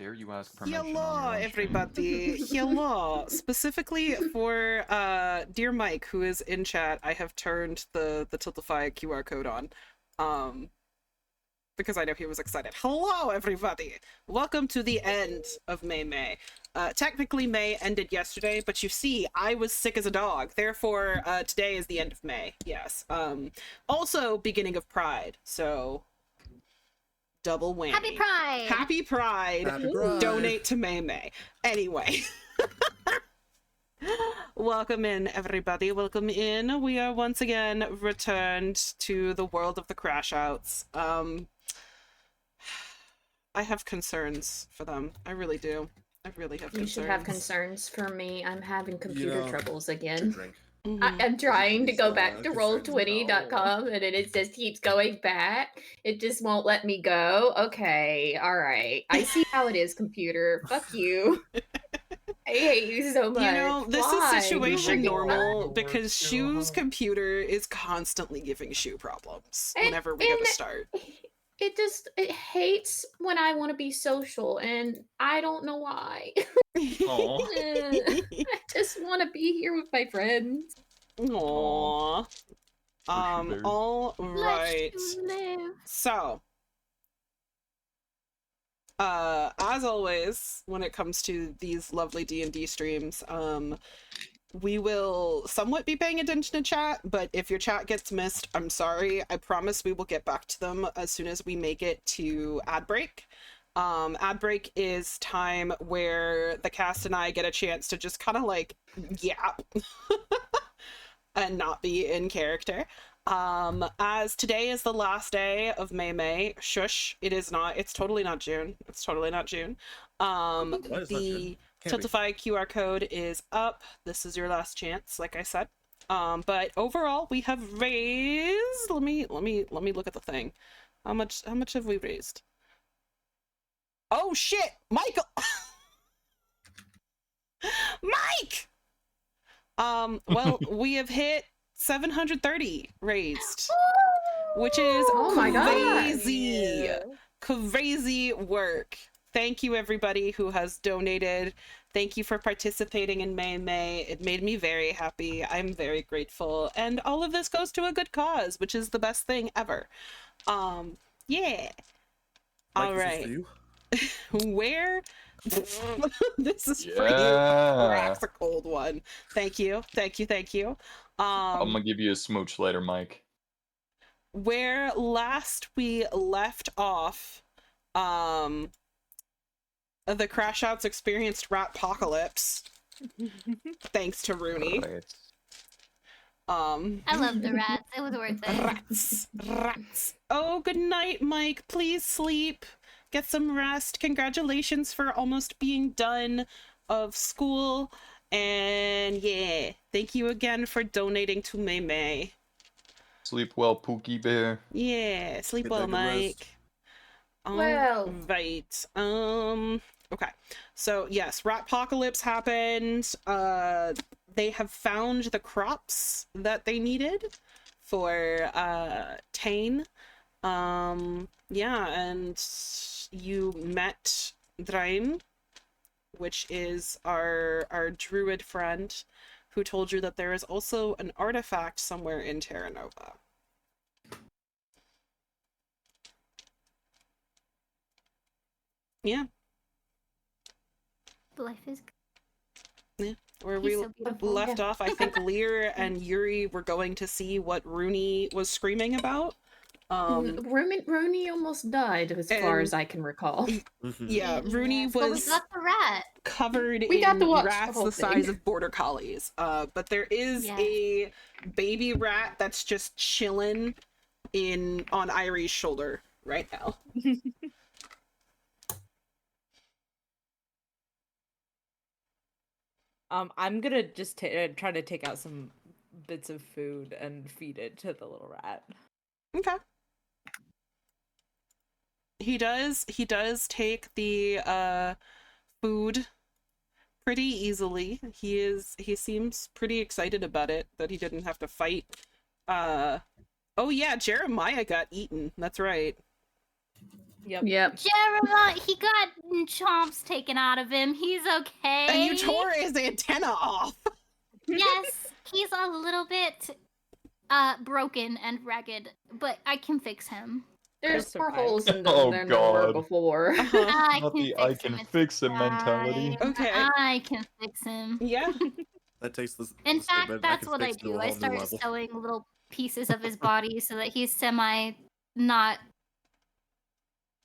dare you ask permission Hello, on your own stream? everybody. Hello. Specifically for dear Mike, who is in chat, I have turned the Tiltify QR code on. Because I know he was excited. Hello, everybody. Welcome to the end of May. Technically, May ended yesterday, but you see, I was sick as a dog. Therefore, today is the end of May. Yes. Also, beginning of Pride. So, double whammy. Happy Pride! Happy Pride. Happy Pride. Donate to May. Anyway. Welcome in, everybody. Welcome in. We are once again returned to the world of the crash outs. I have concerns for them. I really do. I really have concerns. You should have concerns for me. I'm having computer troubles again. Drink. I'm trying to go back to Concerns, roll20.com and it just keeps going back. It just won't let me go. Okay, alright. I see how it is, computer. Fuck you. I hate you so much. You know, this Why? is situation normal Why? because Shu's computer is constantly giving Shu problems whenever we go to start. It hates when I want to be social, and I don't know why. Aw. I just want to be here with my friends. Aww. Berry. All right. Let's live. So, as always, when it comes to these lovely D&D streams, we will somewhat be paying attention to chat, but if your chat gets missed, I'm sorry. I promise we will get back to them as soon as we make it to ad break. Ad break is time where the cast and I get a chance to just kind of like yap and not be in character. As today is the last day of May. Shush, it is not. It's totally not June. It's totally not June. The Tiltify QR code is up. This is your last chance, like I said. But overall, we have raised. Let me look at the thing. How much have we raised? Oh shit, Michael. Mike. Well, we have hit 730 raised, which is Oh my God. crazy, crazy work. Thank you, everybody who has donated. Thank you for participating in May. It made me very happy. I'm very grateful. And all of this goes to a good cause, which is the best thing ever. Yeah. All right. Where? This is for you. Crack's a cold one. Thank you. I'm gonna give you a smooch later, Mike. Where last we left off, the crash outs experienced ratpocalypse. Thanks to Rooney. Right. I love the rats. It was worth it. Rats. Oh, good night, Mike. Please sleep. Get some rest. Congratulations for almost being done of school. And yeah, thank you again for donating to May. Sleep well, Pookie Bear. Yeah, sleep Get well, that good Mike. Well. Right. Okay. So yes, ratpocalypse happened. They have found the crops that they needed for Tane. Yeah, and you met Draim, which is our druid friend, who told you that there is also an artifact somewhere in Terra Nova. Yeah. Life is Yeah. Where He's we so beautiful. left off, I think Lear and Yuri were going to see what Rooney was screaming about. Rooney almost died, as far and- as I can recall. Yeah, Rooney Yes, but we was got the rat. covered We got in to watch the rats whole the thing. size of border collies. But there is Yes. a baby rat that's just chilling on Irie's shoulder right now. I'm gonna just try to take out some bits of food and feed it to the little rat. Okay. He does take the food pretty easily. He seems pretty excited about it, that he didn't have to fight. Oh yeah, Jeremiah got eaten. That's right. Yep. Yep. Jeremiah, he got chomps taken out of him. He's okay. And you tore his antenna off. Yes, he's a little bit broken and ragged, but I can fix him. There's He'll more survive. holes in them Oh, than there were God. before. Uh-huh. I Not can the fix I him. can It's fix him mentality. fine. Okay. I can fix him. Yeah. That takes the In the fact, statement, that's can what I fix to do. a I whole new start level. sewing little pieces of his body so that he's semi not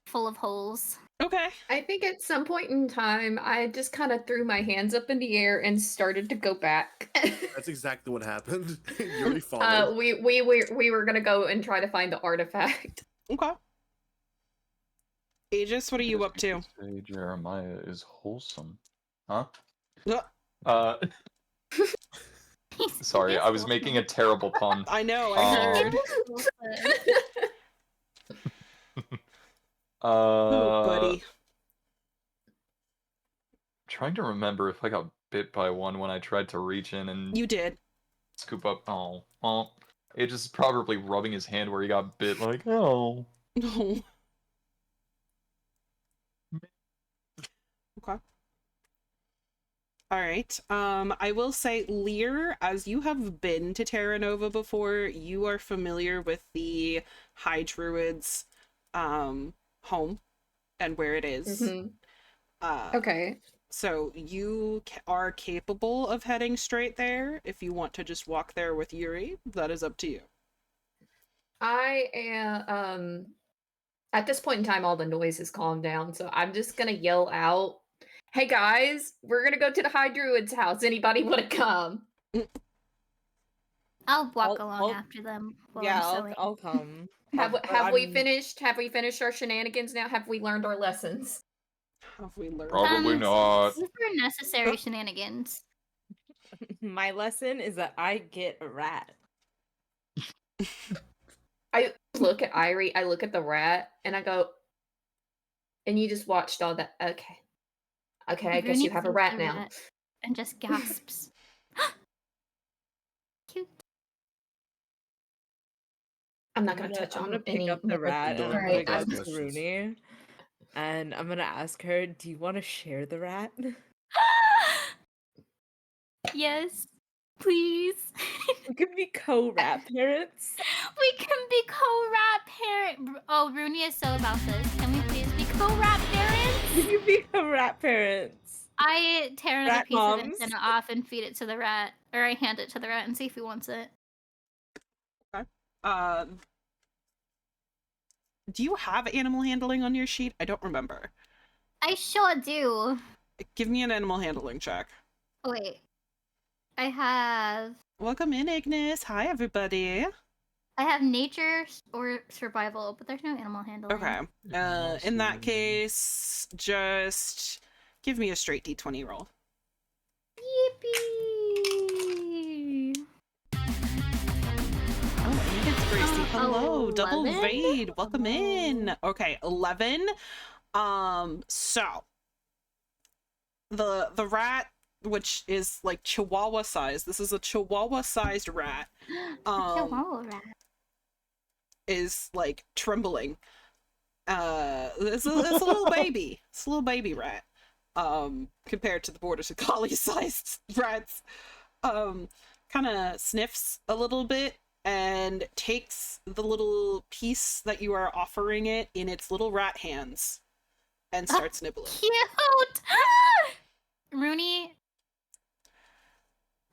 full of holes. Okay. I think at some point in time, I just kind of threw my hands up in the air and started to go back. That's exactly what happened. Yuri followed. We were gonna go and try to find the artifact. Okay. Aegis, what are you up to? Say Jeremiah is wholesome. Huh? Uh, Uh, sorry, I was making a terrible pun. I know, I heard. Oh, buddy. Trying to remember if I got bit by one when I tried to reach in and You did. scoop up. Oh, well, it just probably rubbing his hand where he got bit. Like, oh. No. Okay. All right. I will say, Lear, as you have been to Terra Nova before, you are familiar with the High Druid's home and where it is. Mhm. Uh, Okay. So you are capable of heading straight there. If you want to just walk there with Yuri, that is up to you. I am at this point in time all the noise has calmed down, so I'm just gonna yell out, "Hey guys, we're gonna go to the High Druid's house. Anybody wanna come?" I'll walk I'll- along I'll- after them while Yeah, I'm I'll sewing. I'll come. Have But have we I'm- finished? Have we finished our shenanigans now? Have we learned our lessons? Have we learned? Probably not. These are necessary shenanigans. My lesson is that I get a rat. I look at Irie, I look at the rat, and I go, and you just watched all that. Okay. Okay, I guess Rooney you have a sees rat the now. and just gasps. Cute. I'm not gonna touch I'm on gonna pick any up the more. rat and I'm Alright, gonna I'm- go to questions. Rooney. And I'm gonna ask her, do you want to share the rat? Yes, please. We could be co-rat parents. We can be co-rat parent. Oh, Rooney is so about this. Can we please be co-rat We parents? could be co-rat parents. I tear another Rat piece moms. of antenna off and feed it to the rat, or I hand it to the rat and see if he wants it. Do you have animal handling on your sheet? I don't remember. I sure do. Give me an animal handling check. Oh, wait. I have Welcome in, Ignis. Hi, everybody. nature or survival, but there's no animal handling. Okay. In that case, just give me a straight d20 roll. Yippee! Oh, Aegis Gracie. Hello. Double 11? Vade. Welcome in. Hello. Okay, 11. So the rat, which is like Chihuahua size. This is a Chihuahua sized rat. Chihuahua rat. Is like trembling. It's a little baby. It's a little baby rat. Compared to the border collie sized rats. Kind of sniffs a little bit and takes the little piece that you are offering it in its little rat hands and starts nibbling. Cute! Rooney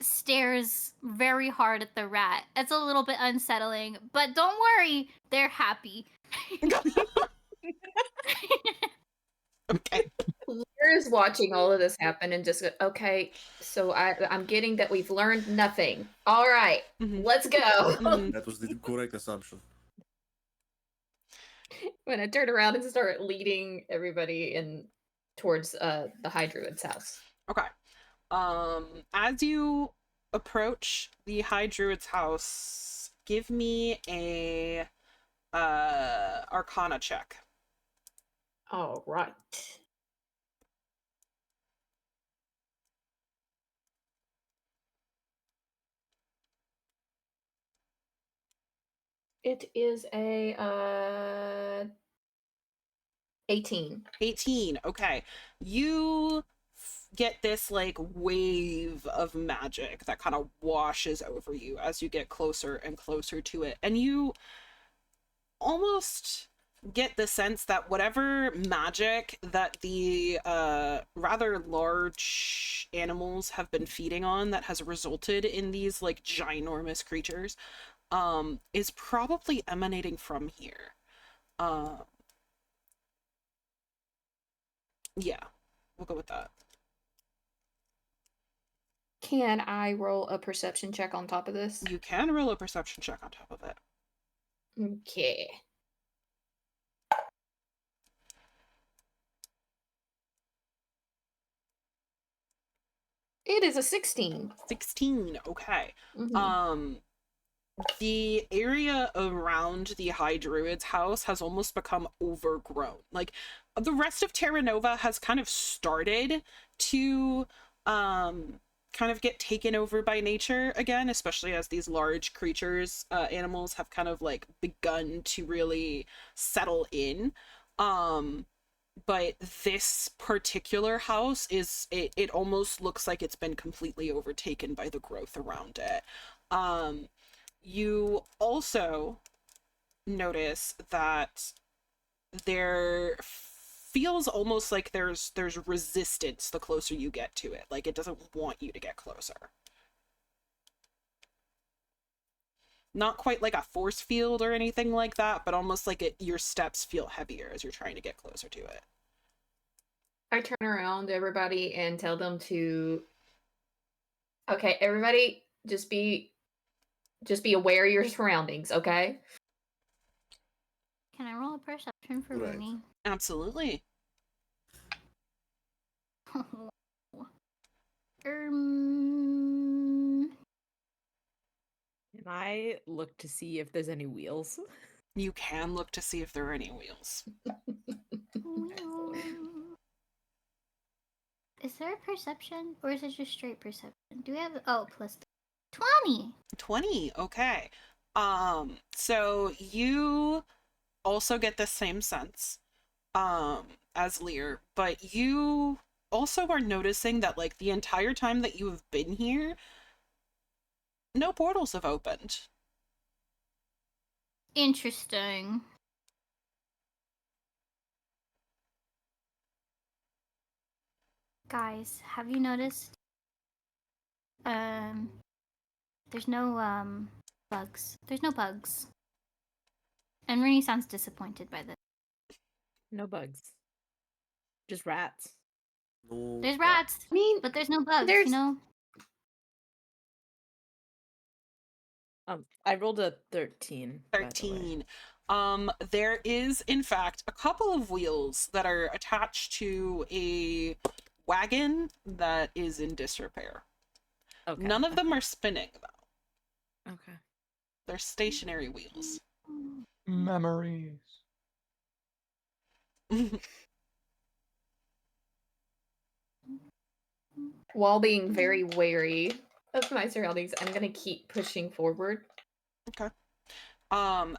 stares very hard at the rat. It's a little bit unsettling, but don't worry, they're happy. Okay. Lear is watching all of this happen and just go, okay, so I'm getting that we've learned nothing. All right, Mhm. let's go. Mhm. That was the correct assumption. When I turn around and start leading everybody in towards the High Druid's house. Okay. As you approach the High Druid's house, give me a Arcana check. All right. It is a 18. 18. Okay. You get this like wave of magic that kind of washes over you as you get closer and closer to it. And you almost get the sense that whatever magic that the rather large animals have been feeding on that has resulted in these like ginormous creatures is probably emanating from here. Yeah, we'll go with that. Can I roll a perception check on top of this? You can roll a perception check on top of it. Okay. It is a 16. 16. Okay. Mhm. The area around the High Druid's house has almost become overgrown. Like, the rest of Terra Nova has kind of started to kind of get taken over by nature again, especially as these large creatures, animals have kind of like begun to really settle in. But this particular house it almost looks like it's been completely overtaken by the growth around it. You also notice that there feels almost like there's resistance the closer you get to it. Like, it doesn't want you to get closer. Not quite like a force field or anything like that, but almost like your steps feel heavier as you're trying to get closer to it. I turn around to everybody and tell them to... Okay, everybody, just be aware of your surroundings, okay? Can I roll a perception for Right. Rooney? Absolutely. Can I look to see if there's any wheels? You can look to see if there are any wheels. Is there a perception, or is it just straight perception? Do we have plus 20? 20. Okay. So you also get the same sense as Lear, but you also are noticing that like the entire time that you have been here, no portals have opened. Interesting. Guys, have you noticed? There's no bugs. There's no bugs. And Rooney sounds disappointed by this. No bugs. Just rats. No. There's rats, I mean, but there's no bugs, there's- you know? I rolled a 13. by the way. 13. There is in fact a couple of wheels that are attached to a wagon that is in disrepair. Okay. None of them are spinning though. Okay. They're stationary wheels. Memories. while being very wary of my surroundings, I'm gonna keep pushing forward. Okay.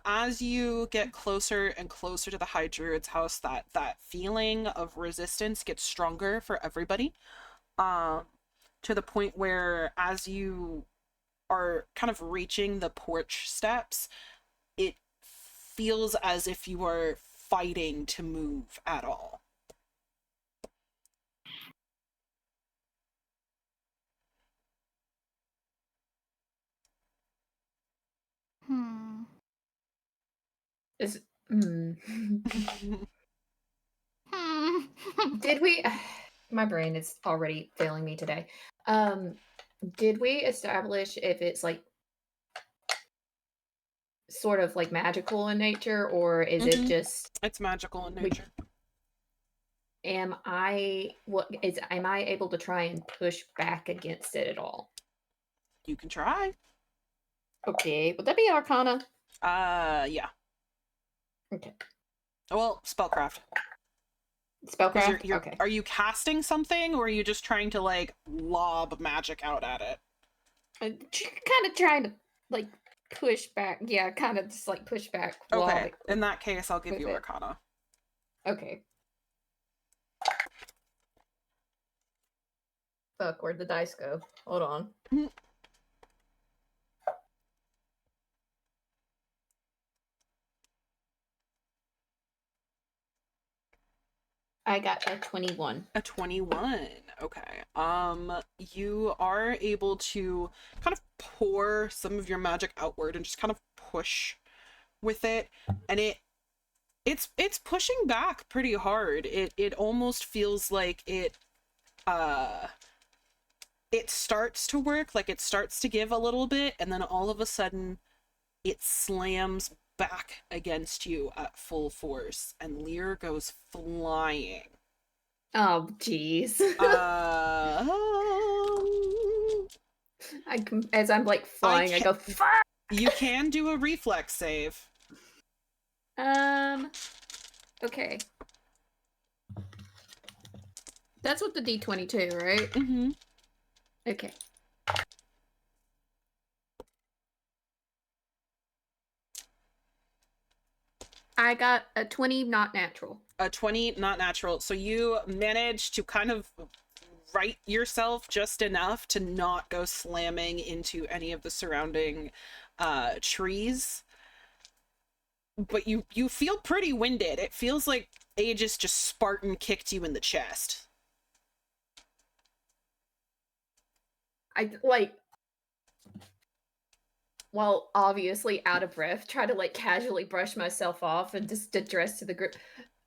As you get closer and closer to the High Druid's house, that feeling of resistance gets stronger for everybody. To the point where as you are kind of reaching the porch steps, it feels as if you are fighting to move at all. Is Hmm. did we? My brain is already failing me today. Did we establish if it's like sort of like magical in nature, or is it Mhm. just? It's magical in nature. Am I able to try and push back against it at all? You can try. Okay, would that be Arcana? Yeah. Okay. Well, spellcraft. 'Cause Spellcraft? you're, Okay. Are you casting something, or are you just trying to like lob magic out at it? I'm kind of trying to like push back. Yeah, kind of just like push back. Okay. In that case, I'll give you with it. Arcana. Okay. fuck? Where'd the dice go? Hold on. I got a 21. A 21. Okay. You are able to kind of pour some of your magic outward and just kind of push with it, and it's pushing back pretty hard. It almost feels like it starts to work, like it starts to give a little bit, and then all of a sudden it slams back against you at full force, and Lear goes flying. Oh, jeez. As I'm like flying, I go, fuck! You can do a reflex save. Okay. That's with the D22, right? Mm-hmm. Okay. I got a 20, not natural. A 20, not natural. So you manage to kind of right yourself just enough to not go slamming into any of the surrounding trees. But you feel pretty winded. It feels like Aegis just Spartan kicked you in the chest. I, like, well, obviously out of breath, try to, like, casually brush myself off and just address to the group.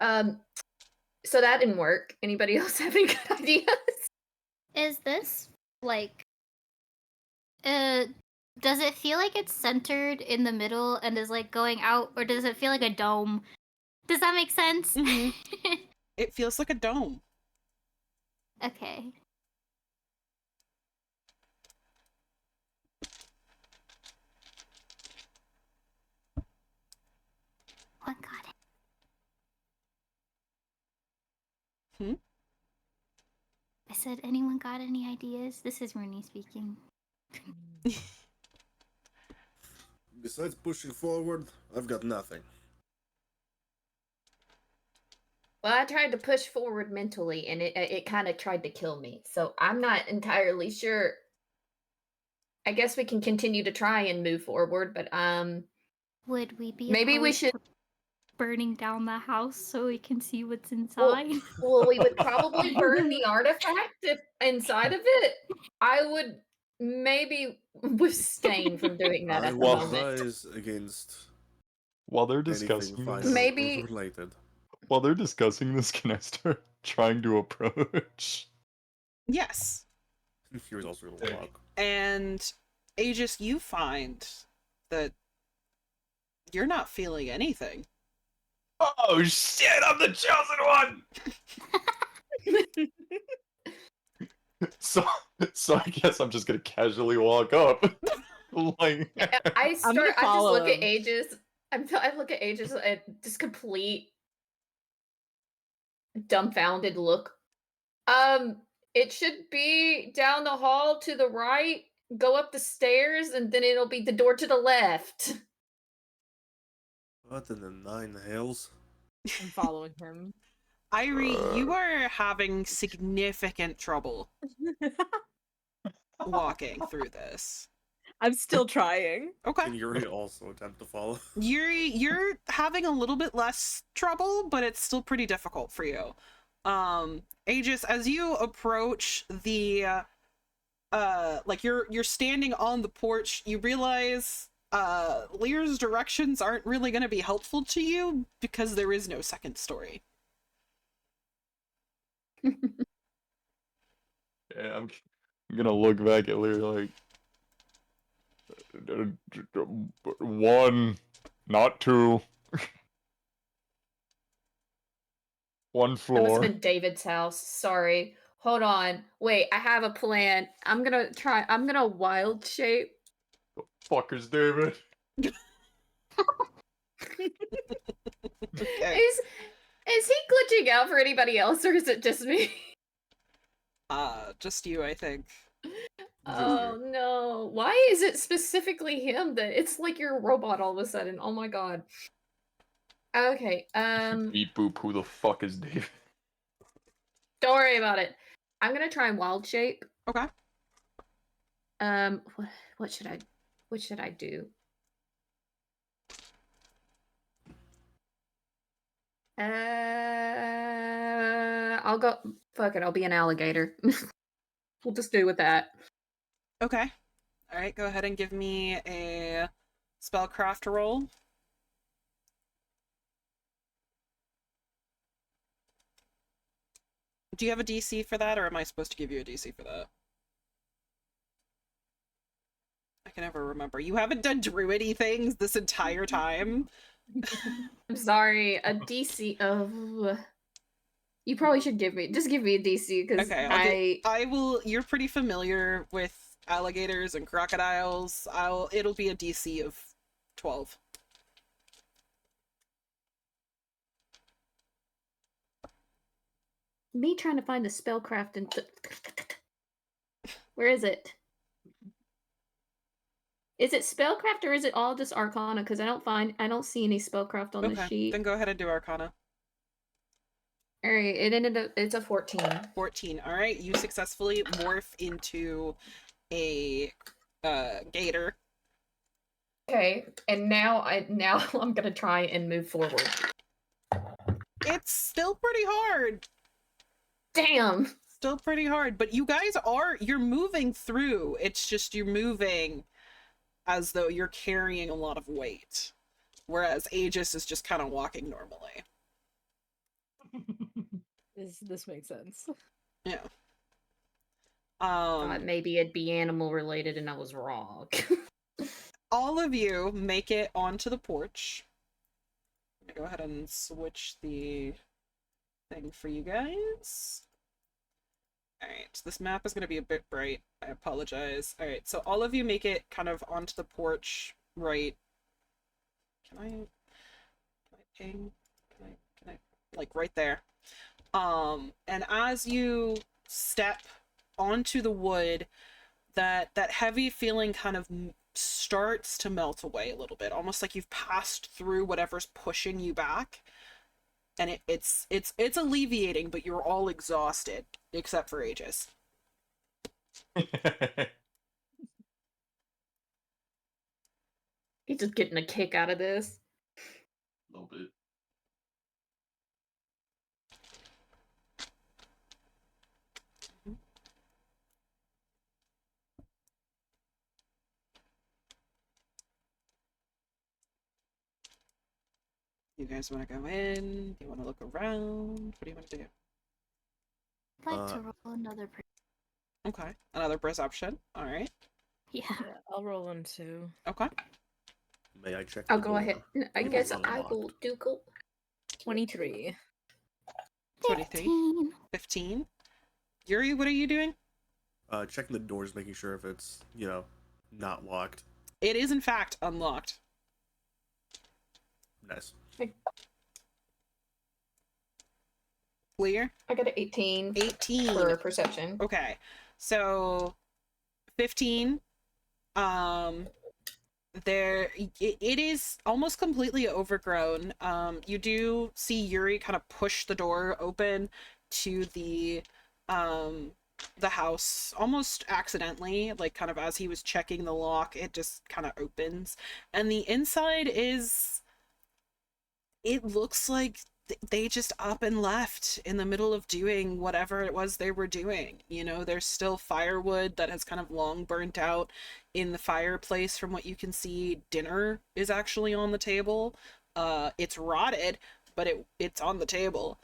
So that didn't work. Anybody else have any good ideas? Is this, like, does it feel like it's centered in the middle and is, like, going out, or does it feel like a dome? Does that make sense? Mm-hmm. It feels like a dome. Okay. One got it. Hmm? I said, anyone got any ideas? This is Rooney speaking. Besides pushing forward, I've got nothing. Well, I tried to push forward mentally, and it kind of tried to kill me. So I'm not entirely sure. I guess we can continue to try and move forward, but would we be maybe we opposed should to burning down the house so we can see what's inside? Well, we would probably burn the artifact inside of it. I would maybe abstain from doing that I at the will moment. advise against While they're anything discussing fire this, Maybe- related. while they're discussing this, can I start trying to approach? Yes. Here's also gonna walk. And Aegis, you find that you're not feeling anything. Oh shit! I'm the chosen one. So I guess I'm just gonna casually walk up. Like, I I'm gonna just follow look at him. Aegis. I look at Aegis and just complete dumbfounded look. It should be down the hall to the right. Go up the stairs, and then it'll be the door to the left. What in the nine hells? I'm following him. Irie, you are having significant trouble walking through this. I'm still trying. Okay. Can Yuri also attempt to follow? You're having a little bit less trouble, but it's still pretty difficult for you. Aegis, as you approach the like you're standing on the porch, you realize Lear's directions aren't really going to be helpful to you because there is no second story. yeah, I'm gonna look back at Lear like, one, not two. One That must floor. have been David's house. Sorry. Hold on. Wait, I have a plan. I'm gonna wild shape. Fuckers, David. Okay. Is he glitching out for anybody else, or is it just me? Just you, I think. Oh no. Why is it specifically him that it's like you're a robot all of a sudden? Oh my god. Okay, Beep boop, who the fuck is David? don't worry about it. I'm gonna try and wild shape. Okay. What should I do? I'll go. Fuck it. I'll be an alligator. We'll just do with that. Okay. All right, go ahead and give me a spellcraft roll. Do you have a DC for that, or am I supposed to give you a DC for that? I can never remember. You haven't done druidy things this entire time. I'm sorry. A DC of. You probably should give me a DC because Okay, I will. You're pretty familiar with alligators and crocodiles. It'll be a DC of 12. Me trying to find the spellcraft and where is it? Is it spellcraft or is it all just arcana? Because I don't see any spellcraft on the sheet. Then go ahead and do arcana. All right, it's a 14. 14. All right, you successfully morph into a gator. Okay, and now I'm gonna try and move forward. It's still pretty hard. Damn. Still pretty hard, but you guys you're moving through. It's just you're moving as though you're carrying a lot of weight, whereas Aegis is just kind of walking normally. This makes sense. Yeah. Thought maybe it'd be animal related, and I was wrong. All of you make it onto the porch. I'm gonna go ahead and switch the thing for you guys. Alright, this map is gonna be a bit bright. I apologize. Alright, so all of you make it kind of onto the porch, right? Can I ping? Can I like right there? And as you step onto the wood, that heavy feeling kind of starts to melt away a little bit, almost like you've passed through whatever's pushing you back, and it's alleviating, but you're all exhausted except for Aegis. He's just getting a kick out of this. A little bit. You guys want to go in? Do you want to look around? What do you want to do? I'd like to roll another. Okay, another perception. All right. Yeah. I'll roll one too. Okay. May I check? I'll the go door? ahead. I Ooh, guess unlocked. I will do go. 23. 23. 15. Yuri, what are you doing? Checking the doors, making sure if it's, not locked. It is in fact unlocked. Nice. Clear? I got an 18. 18 for perception. Okay, so 15. It is almost completely overgrown. You do see Yuri kind of push the door open to the house almost accidentally, like kind of as he was checking the lock, it just kind of opens, and the inside it looks like they just up and left in the middle of doing whatever it was they were doing. There's still firewood that has kind of long burnt out in the fireplace from what you can see. Dinner is actually on the table. It's rotted, but it's on the table.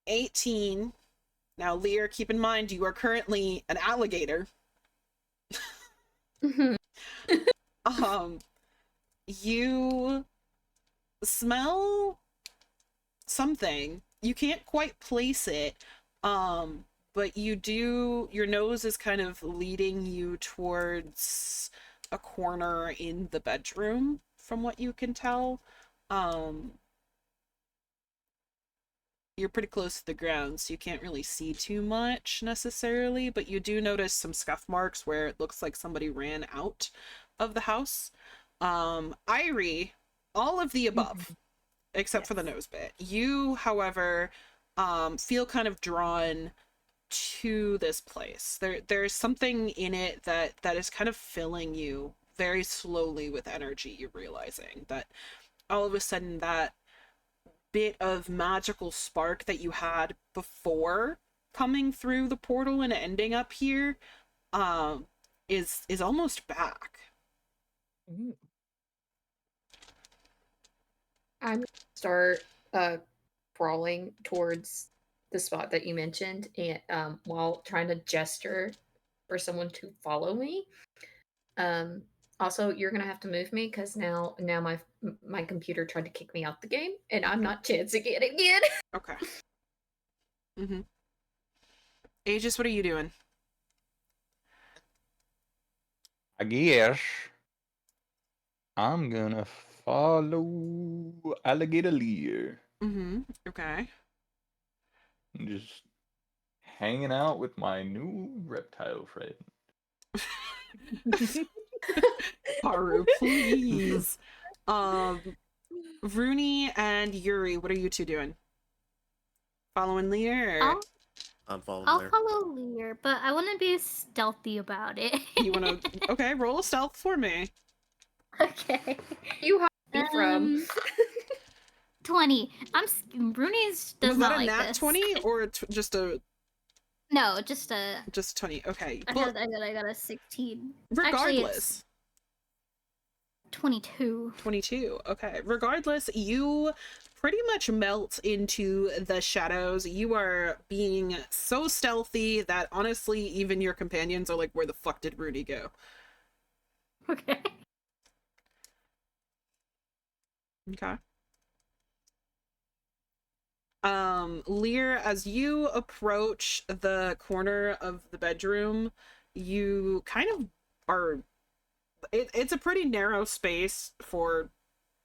18. Now, Lear, keep in mind you are currently an alligator. You smell something. You can't quite place it, but your nose is kind of leading you towards a corner in the bedroom, from what you can tell. You're pretty close to the ground, so you can't really see too much necessarily, but you do notice some scuff marks where it looks like somebody ran out of the house. Irie, all of the above, except for the nose bit. You, however, feel kind of drawn to this place. There's something in it that is kind of filling you very slowly with energy. You're realizing that all of a sudden that bit of magical spark that you had before coming through the portal and ending up here is almost back. Ooh. I'm gonna start crawling towards the spot that you mentioned, and while trying to gesture for someone to follow me. Also, you're gonna have to move me because now my computer tried to kick me out the game, and I'm not chancing it again. Okay. Aegis, what are you doing? I guess I'm gonna follow Alligator Lear. Okay. Just hanging out with my new reptile friend. Haru, please. Rooney and Yuri, what are you two doing? Following Lear? Or... I'm following I'll there. follow Lear, but I want to be stealthy about it. You want to? Okay, roll a stealth for me. Okay. You hide me from. 20. Rooney's does Was not that a like nat this. 20 or just a No, just a. 20? Okay. I Well, got a 16. regardless. Actually, it's 22. 22. Okay. Regardless, you pretty much melt into the shadows. You are being so stealthy that honestly, even your companions are like, where the fuck did Rooney go? Okay. Okay. Lear, as you approach the corner of the bedroom, you kind of are... It's a pretty narrow space for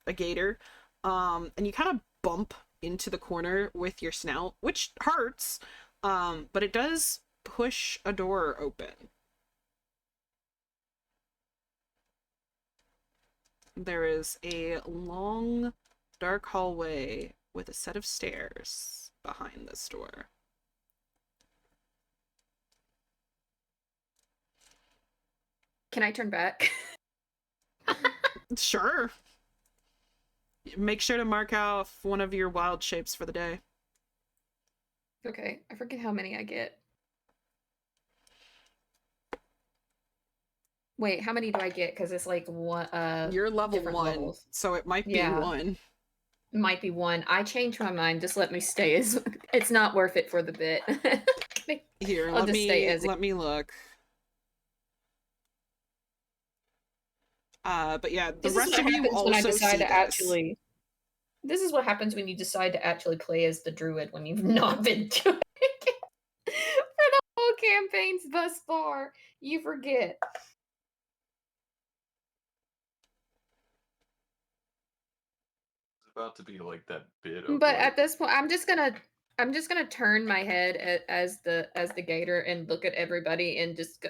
a gator. And you kind of bump into the corner with your snout, which hurts, but it does push a door open. There is a long, dark hallway with a set of stairs behind this door. Can I turn back? Sure. Make sure to mark off one of your wild shapes for the day. Okay, I forget how many I get. Wait, how many do I get? Because it's like one. You're level different 1, levels. so it might be Yeah. 1. Might be one. I changed my mind. Just let me stay as. It's not worth it for the bit. Here, I'll just stay as. let me look. But yeah, the rest of you also see this. This is what happens when you decide to actually play as the druid when you've not been doing it for the whole campaigns thus far. You forget. It's about to be like that bit of But like, at this point, I'm just gonna turn my head as the gator and look at everybody and just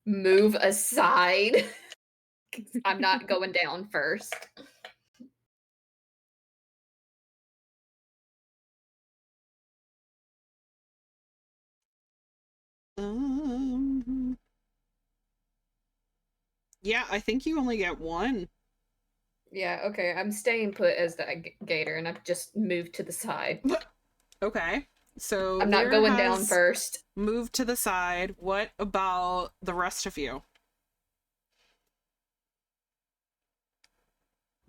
move aside. 'Cause I'm not going down first. Yeah, I think you only get 1. Yeah, okay. I'm staying put as the gator, and I've just moved to the side. Okay, so I'm not Lear going down has first. moved to the side. What about the rest of you?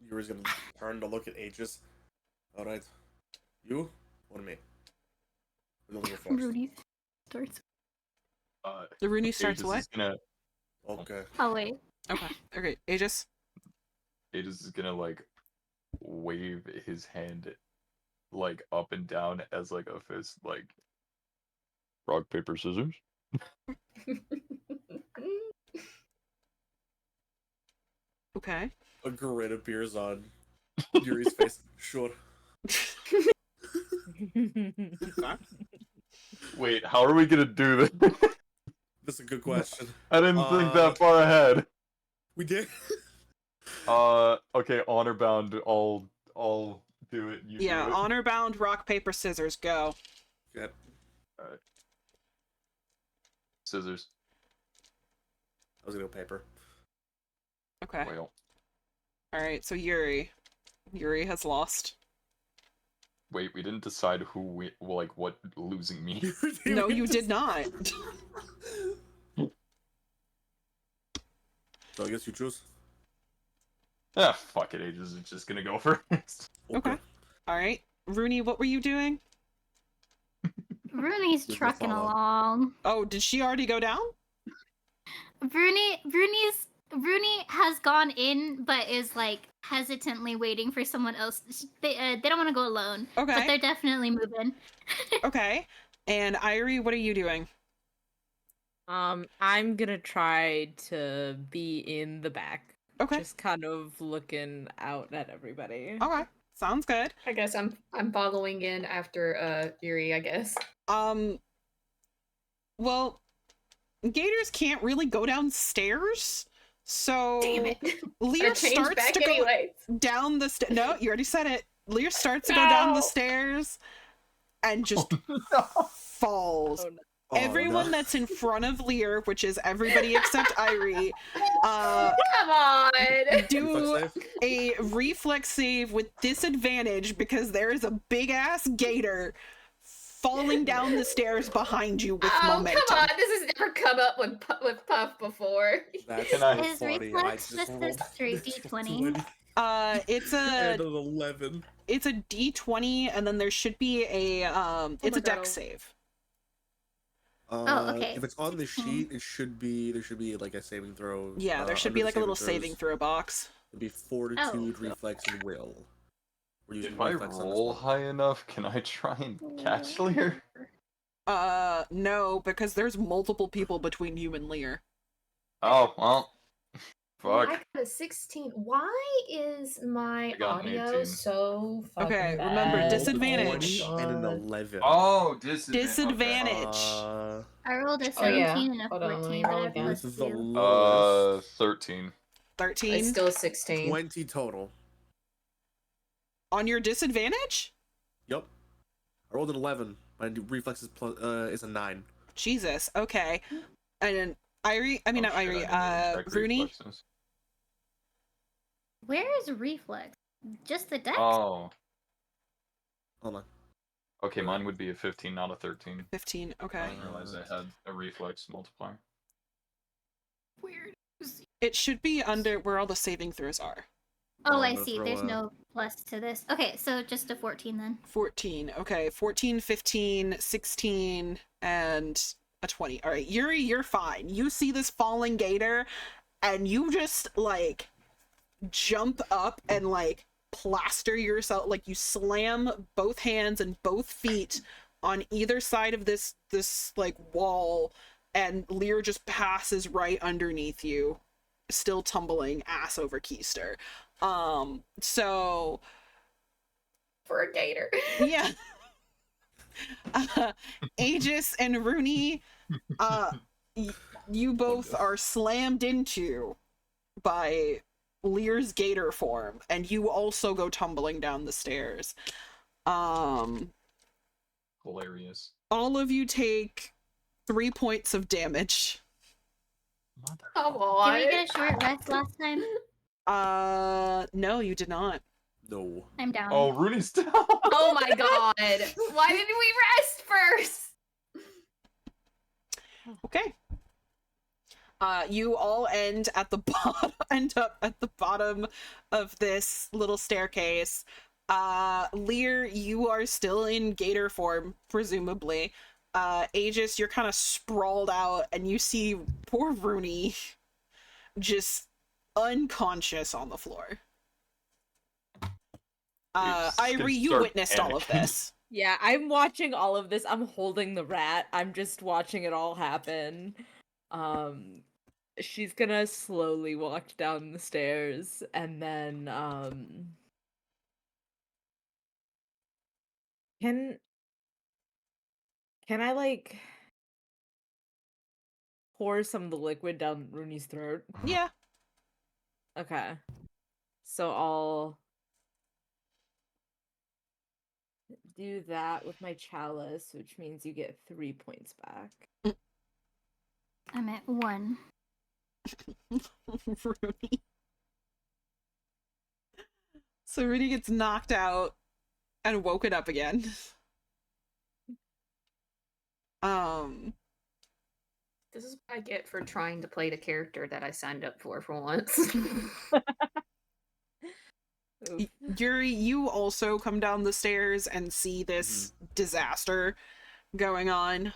Yuri's gonna turn to look at Aegis. Alright. You? What me? We're gonna go first. Rudy starts. The Rooney starts Aegis what? is gonna Okay. Oh, wait. Okay, Aegis. Aegis is gonna like wave his hand like up and down as like a fist, like rock paper scissors. Okay. A grin appears on Yuri's face. Sure. Wait, how are we gonna do this? That's a good question. I didn't think that far ahead. We did. Okay, honor bound. I'll Do it. You Yeah, do it. honor bound, rock, paper, scissors, go. Okay. Alright. Scissors. I was gonna go paper. Okay. Well. Alright, so Yuri. Yuri has lost. Wait, we didn't decide who what losing me. No, you did not. So I guess you choose. Ah, fuck it, Aegis is just gonna go first. Okay. Alright. Rooney, what were you doing? Rooney's With the trucking follow. along. Oh, did she already go down? Rooney has gone in, but is like hesitantly waiting for someone else. They don't want to go alone, Okay. but they're definitely moving. Okay. And Irie, what are you doing? I'm gonna try to be in the back. Okay. Just kind of looking out at everybody. Okay. Sounds good. I guess I'm following in after Yuri, I guess. Well, gators can't really go downstairs, so Damn it. Lear I changed starts back to go anyways. down the stairs. No, you already said it. Lear starts to go down the No. stairs and just falls. Oh, no. Oh, Everyone no. that's in front of Lear, which is everybody except Irie, Come on. do Reflex save? a reflex save with disadvantage because there is a big ass gator falling down the stairs behind you with Oh, momentum. come on. This has never come up with Puff before. That's Can I- Is funny. reflex I just a rolled straight D20? It's And a an 11. it's a D20, and then there should be a it's my a dex God. save. Okay. If it's on the 16. sheet, there should be like a saving throw. Yeah, there should under be the like a little throws, saving throw box. It'd be fortitude, reflex, and will. We're using If I reflex on this roll one. high enough, can I try and catch Lear? No, because there's multiple people between you and Lear. Oh, well. I Fuck. got a 16. Why is my I got an audio 18. so fucking Okay, bad? remember, I rolled a disadvantage. 20 and an God. 11. Oh, disadvantage. Disadvantage. I rolled a Oh, yeah. 17 and a Hold on, let 14, me but roll I have again. plus With the 2. lowest, 13. 13 It's still 16. 20 total. on your disadvantage? Yep. I rolled an 11. My reflex is a 9. Jesus. Okay. And then Irie, I mean Oh, not shit, I Irie, didn't even check Rooney. reflexes. Where is reflex? Just the dex? Oh. Hold on. Okay, mine would be a 15, not a 13. 15. Okay. I didn't realize I had a reflex multiplier. Weird. It should be under where all the saving throws are. Oh, I'm I gonna see. throw There's a- no plus to this. Okay, so just a 14 then. 14. Okay. 14, 15, 16, and a 20. All right. Yuri, you're fine. You see this falling gator, and you just, like, jump up and, like, plaster yourself. Like, you slam both hands and both feet on either side of this, like, wall, and Lear just passes right underneath you, still tumbling ass over keister. So For a gator. yeah. Aegis and Rooney, you both are slammed into by Lear's gator form, and you also go tumbling down the stairs. Hilarious. All of you take 3 points of damage. Come Did on. we get a short rest last time? No, you did not. No. I'm down. Oh, Rooney's down. Oh my god. Why didn't we rest first? Okay. You all end up at the bottom of this little staircase. Lear, you are still in gator form, presumably. Aegis, you're kind of sprawled out, and you see poor Rooney just unconscious on the floor. Irie, you start witnessed all of panicking. this. Yeah, I'm watching all of this. I'm holding the rat. I'm just watching it all happen. She's gonna slowly walk down the stairs and then can I like pour some of the liquid down Rooney's throat? Yeah. Okay. So I'll do that with my chalice, which means you get 3 points back. I'm at 1. Rudy. So Rudy gets knocked out and woken up again. This is what I get for trying to play the character that I signed up for once. Oof. Yuri, you also come down the stairs and see this disaster going on.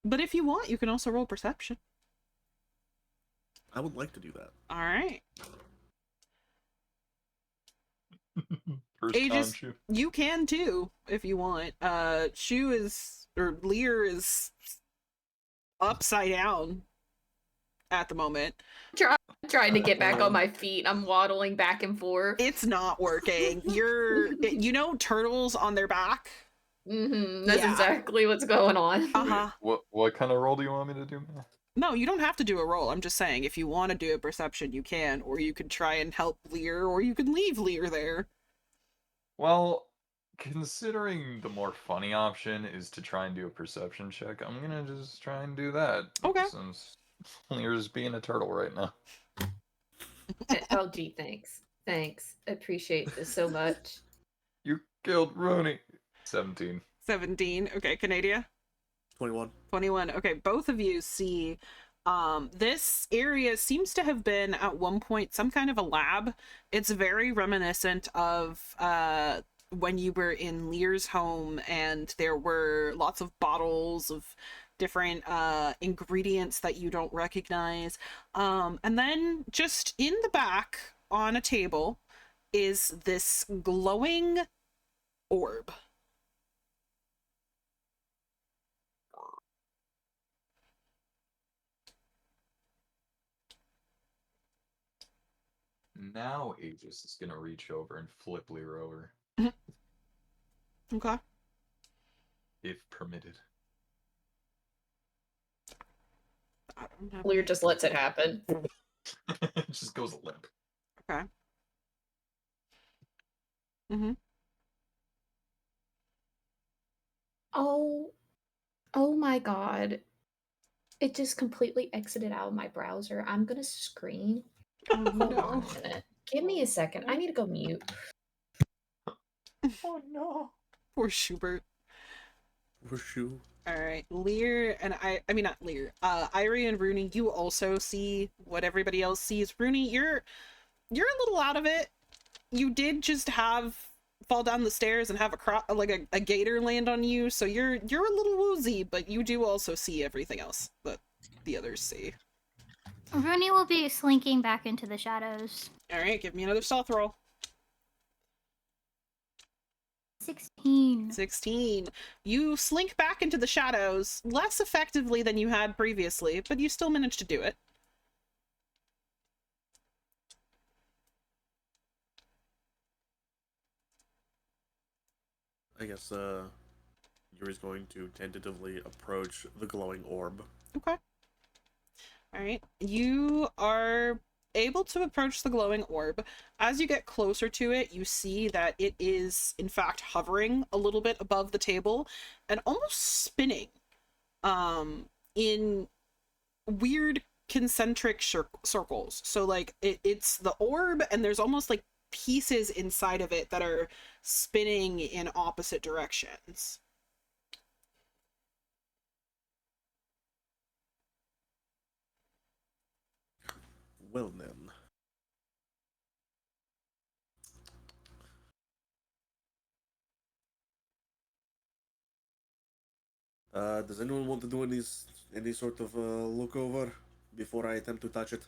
But if you want, you can also roll perception. I would like to do that. All right. First Aegis, time shoe. you can too if you want. Shu is, or Lear is upside down at the moment. Trying to get back on my feet. I'm waddling back and forth. It's not working. You know, turtles on their back. That's Yeah. exactly what's going on. Uh-huh. What kind of roll do you want me to do? No, you don't have to do a roll. I'm just saying, if you want to do a perception, you can, or you could try and help Lear, or you can leave Lear there. Well, considering the more funny option is to try and do a perception check, I'm gonna just try and do that. Okay. Since Lear's being a turtle right now. Oh, gee, thanks. Thanks. Appreciate this so much. You killed Rooney. 17. 17. Okay, Canadia? 21. 21. Okay, both of you see this area seems to have been at one point some kind of a lab. It's very reminiscent of when you were in Lear's home and there were lots of bottles of different ingredients that you don't recognize. And then just in the back on a table is this glowing orb. Now Aegis is gonna reach over and flip Lear over, Okay. if permitted. I don't have Lear just lets it happen. It just goes limp. Okay. Mm-hmm. Oh my god. It just completely exited out of my browser. I'm gonna scream. Oh, Hold no. on a minute. Give me a second. I need to go mute. Oh no. Poor Schubert. For sure. All right, Lear and I mean not Lear. Irie and Rooney, you also see what everybody else sees. Rooney, you're a little out of it. You did just fall down the stairs and have a gator land on you, so you're a little woozy, but you do also see everything else that the others see. Rooney will be slinking back into the shadows. All right, give me another stealth roll. 16. 16. You slink back into the shadows less effectively than you had previously, but you still managed to do it. I guess Yuri's going to tentatively approach the glowing orb. Okay. All right. You are able to approach the glowing orb. As you get closer to it, you see that it is, in fact, hovering a little bit above the table and almost spinning in weird concentric circles. So, like, it's the orb, and there's almost, like, pieces inside of it that are spinning in opposite directions. Well then. Does anyone want to do any sort of look over before I attempt to touch it?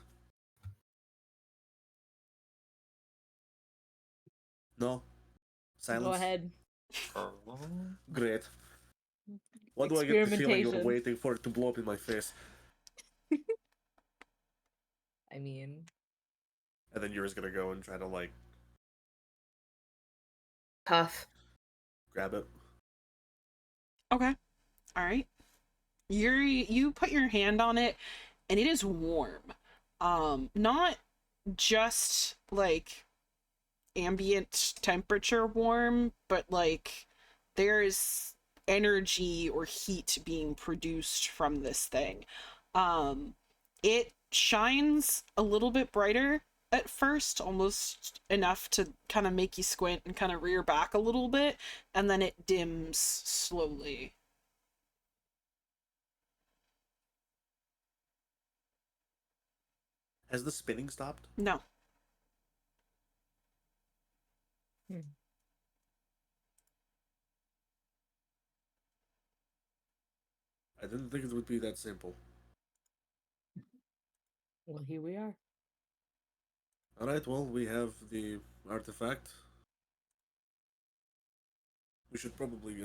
No? Silence? Go ahead. Great. Why do I get the feeling you're Experimentation. waiting for it to blow up in my face? I mean, And then Yuri's gonna go and try to, like, Tough. grab it. Okay. All right. You put your hand on it and it is warm. Not just like ambient temperature warm, but like there's energy or heat being produced from this thing. It shines a little bit brighter at first, almost enough to kind of make you squint and kind of rear back a little bit, and then it dims slowly. Has the spinning stopped? No. I didn't think it would be that simple. Well, here we are. Alright, well, we have the artifact. We should probably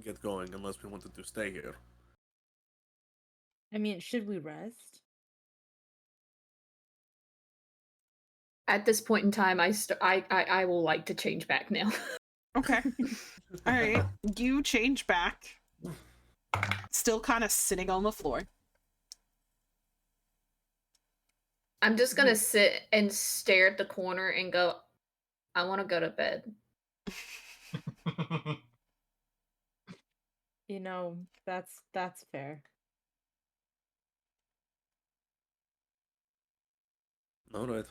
get going unless we wanted to stay here. I mean, should we rest? At this point in time, I will like to change back now. Okay. All right. You change back. Still kind of sitting on the floor. I'm just gonna sit and stare at the corner and go, I want to go to bed. You know, that's fair. Alright.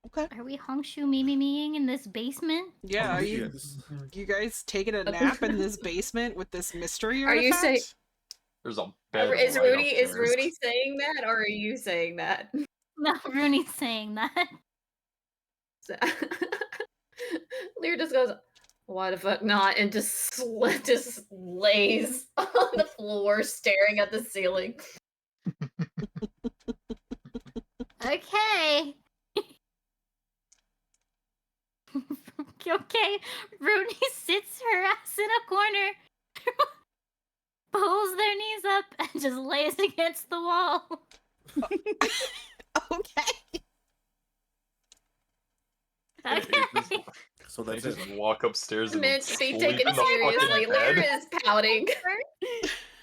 Okay. Are we hongshu meing in this basement? Yeah, are you Yes. you guys taking a nap in this basement with this mystery Are you artifact? saying- There's a bed. Is right Rudy upstairs. saying that, or are you saying that? No, Rooney's saying that. So- Lear just goes, why the fuck not, and just lays on the floor staring at the ceiling. Okay. Okay, Rooney sits her ass in a corner, pulls their knees up, and just lays against the wall. Okay. Okay. So They that's just it. walk upstairs and Meant to be sleep taken in the seriously. fucking Lear bed. is pouting.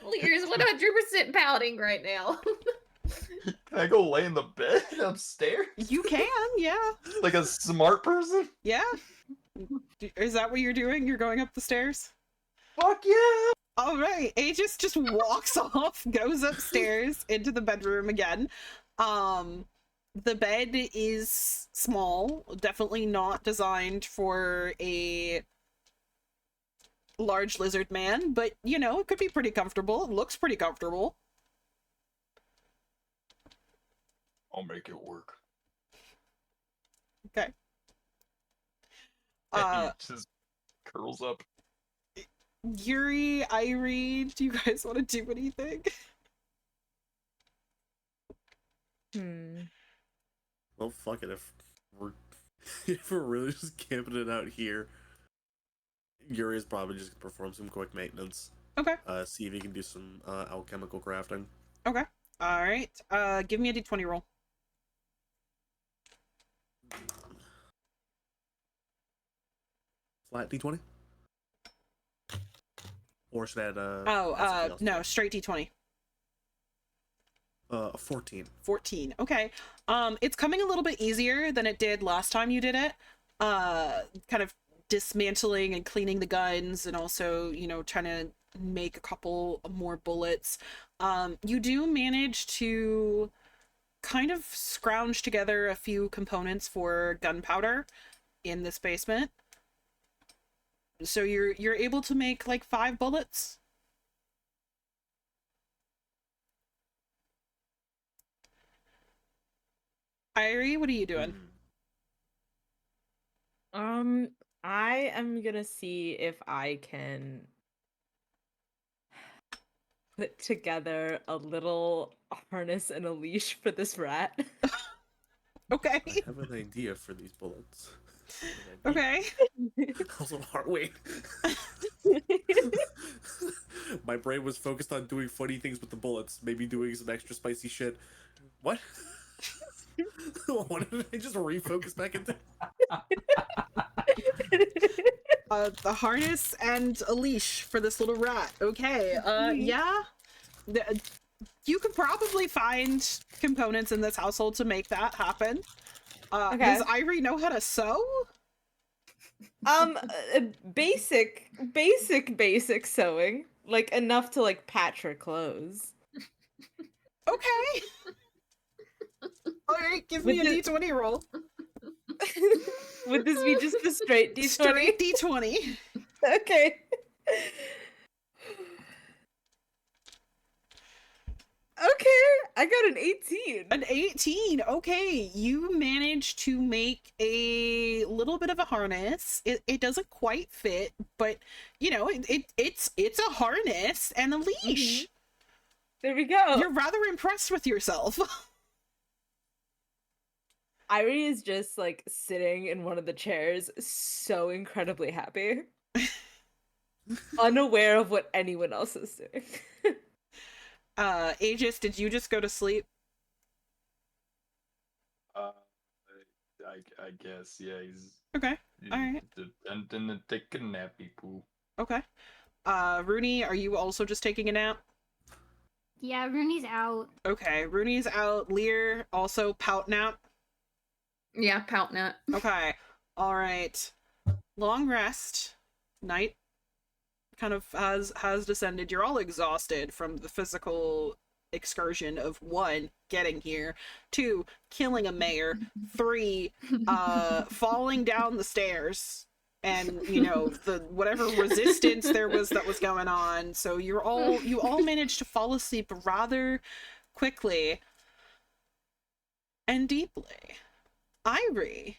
Lear is 100% pouting right now. Can I go lay in the bed upstairs? You can, yeah. Like a smart person? Yeah. Is that what you're doing? You're going up the stairs? Fuck yeah! All right. Aegis just walks off, goes upstairs into the bedroom again. The bed is small, definitely not designed for a large lizard man, but you know, it could be pretty comfortable. It looks pretty comfortable. I'll make it work. Okay. And he just curls up. Yuri, Irie, do you guys want to do anything? Well, fuck it. If we're really just camping it out here, Yuri is probably just gonna perform some quick maintenance. Okay. See if he can do some alchemical crafting. Okay. All right. Give me a d20 roll. Flat d20. Or should I add No, straight d20. 14. 14. Okay. It's coming a little bit easier than it did last time you did it. Kind of dismantling and cleaning the guns and also, you know, trying to make a couple more bullets. You do manage to kind of scrounge together a few components for gunpowder in this basement. So you're able to make like 5 bullets. Irie, what are you doing? I am gonna see if I can put together a little harness and a leash for this rat. Okay. I have an idea for these bullets. Okay. Also, wait. My brain was focused on doing funny things with the bullets, maybe doing some extra spicy shit. What? What did I just refocus back into? The harness and a leash for this little rat. Okay. Yeah. You could probably find components in this household to make that happen. Does Irie know how to sew? Basic sewing, like enough to like patch her clothes. Okay. All right, give me a d20 roll. Would this be just a straight d20? Straight d20. Okay. Okay, I got an 18. An 18. Okay, you managed to make a little bit of a harness. It doesn't quite fit, but you know, it's a harness and a leash. There we go. You're rather impressed with yourself. Irie is just like sitting in one of the chairs, so incredibly happy. Unaware of what anyone else is doing. Aegis, did you just go to sleep? I guess, yeah, he's Okay. Alright. And take a nappy poo. Okay. Rooney, are you also just taking a nap? Yeah, Rooney's out. Okay, Rooney's out. Lear also pout nap. Yeah, pout nut. Okay. Alright. Long rest. Night kind of has descended. You're all exhausted from the physical excursion of 1, getting here, 2, killing a mayor, 3, falling down the stairs, and you know, the whatever resistance there was that was going on. So you all managed to fall asleep rather quickly and deeply. Irie,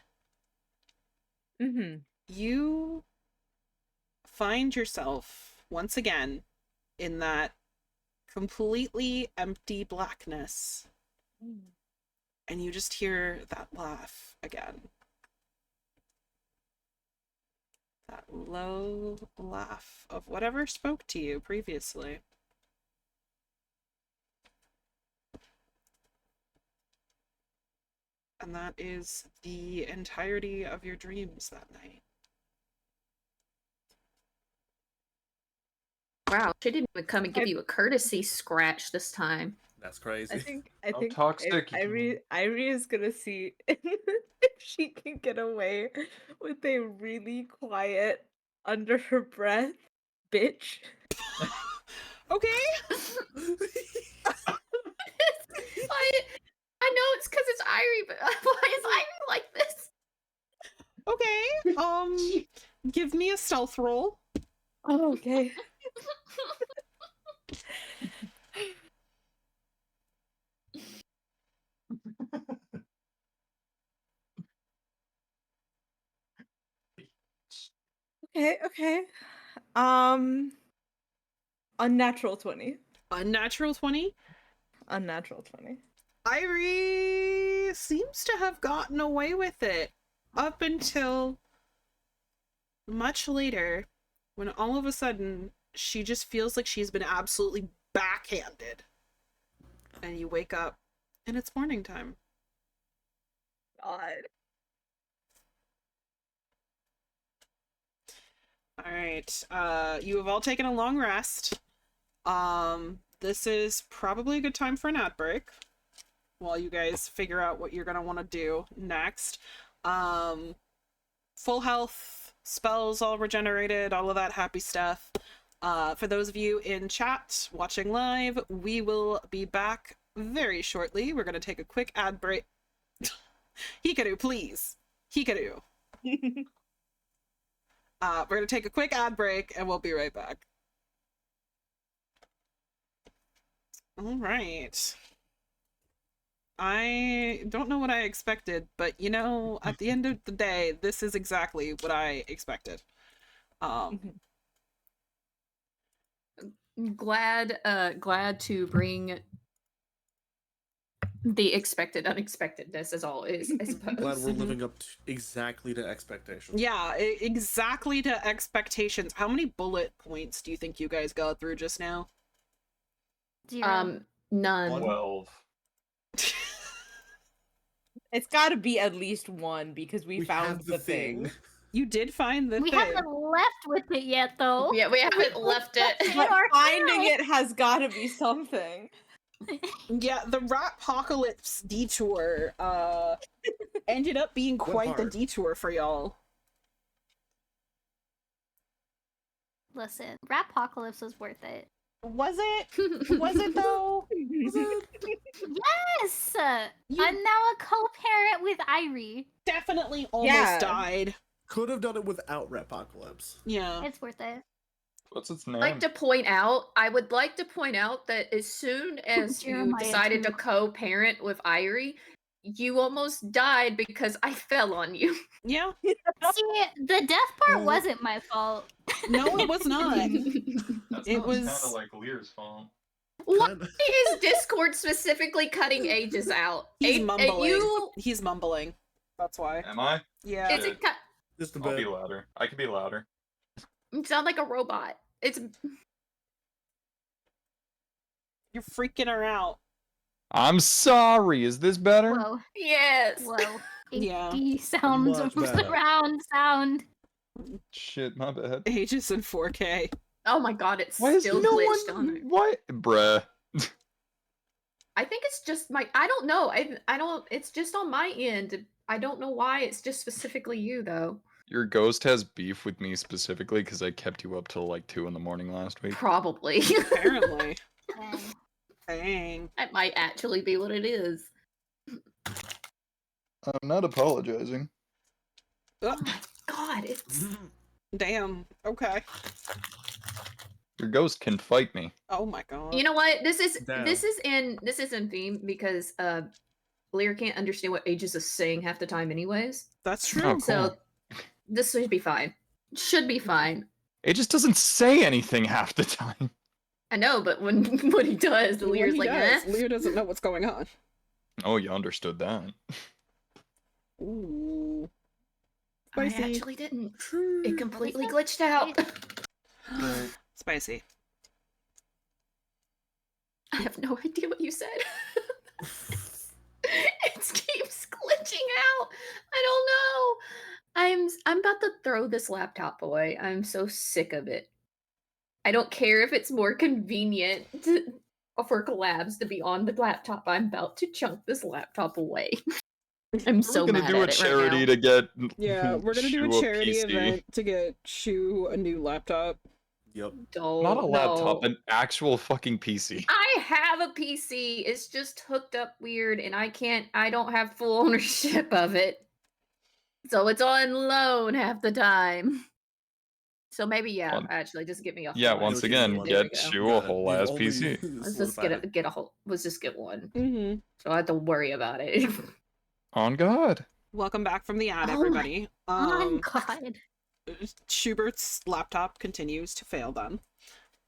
you find yourself once again in that completely empty blackness, and you just hear that laugh again. That low laugh of whatever spoke to you previously. And that is the entirety of your dreams that night. Wow, she didn't even come and give you a courtesy scratch this time. That's crazy. I think toxic. Irie is gonna see if she can get away with a really quiet, under her breath, bitch. Okay. I know it's because it's Irie, but why is Irie like this? Okay. Give me a stealth roll. Oh, okay. Okay. Unnatural 20. Unnatural 20. Unnatural 20. Irie seems to have gotten away with it up until much later, when all of a sudden she just feels like she's been absolutely backhanded. And you wake up and it's morning time. God. All right. You have all taken a long rest. This is probably a good time for an ad break while you guys figure out what you're gonna want to do next. Full health, spells all regenerated, all of that happy stuff. For those of you in chat watching live, we will be back very shortly. We're gonna take a quick ad break. Hikaru, please. Hikaru. We're gonna take a quick ad break and we'll be right back. All right. I don't know what I expected, but you know, at the end of the day, this is exactly what I expected. Glad to bring the expected unexpectedness as always, I suppose. Glad we're living up exactly to expectations. Yeah, exactly to expectations. How many bullet points do you think you guys got through just now? 0. None. 12. It's gotta be at least 1 because we found have the thing. You did find the We thing. haven't left with it yet, though. Yeah, we haven't left it. But Our finding time. it has gotta be something. Yeah, the Ratpocalypse detour ended up being What quite the part? detour for y'all. Listen, Rapocalypse was worth it. Was it? Was it though? Was it? Yes! You- I'm now a co-parent with Irie. Definitely almost Yeah. died. Could have done it without Repocalypse. Yeah. It's worth it. What's its I name? would like to point out that as soon as you Jeremiah decided to too. co-parent with Irie, you almost died because I fell on you. Yeah. See, the death part Mhm. wasn't my fault. No, it was not. That It sounds was- kind of like Lear's fault. Why Kinda- is Discord specifically cutting Aegis out? He's A- mumbling. You, He's mumbling. That's why. Am I? Yeah. is it cut? Just a I'll be bit. louder. I can be louder. You sound like a robot. It's You're freaking her out. I'm sorry. Is this better? Whoa, yes. whoa. Yeah. HD sound, Much better. surround sound. Shit, my bad. Aegis in 4K. Oh my god, it's Why is still no glitched one? on it. What, bruh? I think it's just my. I don't know. I don't. It's just on my end. I don't know why. It's just specifically you though. Your ghost has beef with me specifically because I kept you up till like 2 in the morning last week. Probably. Apparently. Dang. Dang. That might actually be what it is. I'm not apologizing. Oh, God, it's. damn. Okay. Your ghost can fight me. Oh my god. You know what? This is Damn. this is in theme because Lear can't understand what Aegis is saying half the time, anyways. That's true. Oh, cool. So this should be fine. Should be fine. It just doesn't say anything half the time. I know, but when when he does, the When Lear's he like, does, eh? Lear doesn't know what's going on. Oh, you understood that. Ooh. I Spicy. actually didn't. True. It completely that? glitched out. Spicy. I have no idea what you said. It keeps glitching out. I don't know. I'm about to throw this laptop away. I'm so sick of it. I don't care if it's more convenient for collabs to be on the laptop. I'm about to chunk this laptop away. I'm so We're gonna mad do a at it charity right now. to get. Yeah, we're gonna do a Shu charity PC. event to get Shu a new laptop. Yep. Don't, Not a laptop, no. an actual fucking PC. I have a PC. It's just hooked up weird, and I don't have full ownership of it. So it's on loan half the time. So maybe, yeah, Well, actually, just get me a Yeah, whole once PC. again, There we get go. Shu a whole ass PC. Let's just get a whole. Let's just get one. Mm-hmm. So I don't have to worry about it. On God. Welcome back from the ad, Oh my everybody. Oh god. Schubert's laptop continues to fail then.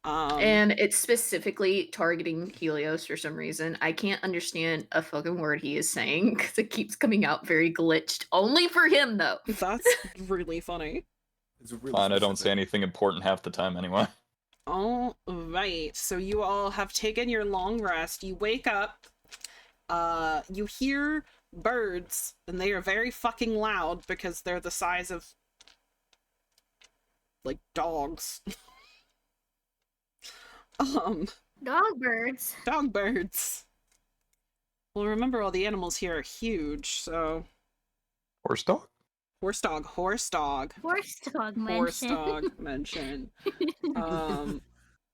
And it's specifically targeting Helios for some reason. I can't understand a fucking word he is saying because it keeps coming out very glitched. Only for him, though. That's really funny. It's really Fine, I don't specific. say anything important half the time anyway. All right, so you all have taken your long rest. You wake up, you hear birds, and they are very fucking loud because they're the size of, like, dogs. Dog birds. Dog birds. Well, remember, all the animals here are huge, so... Horse dog? Horse dog, horse dog. Horse dog Horse mention. dog mention.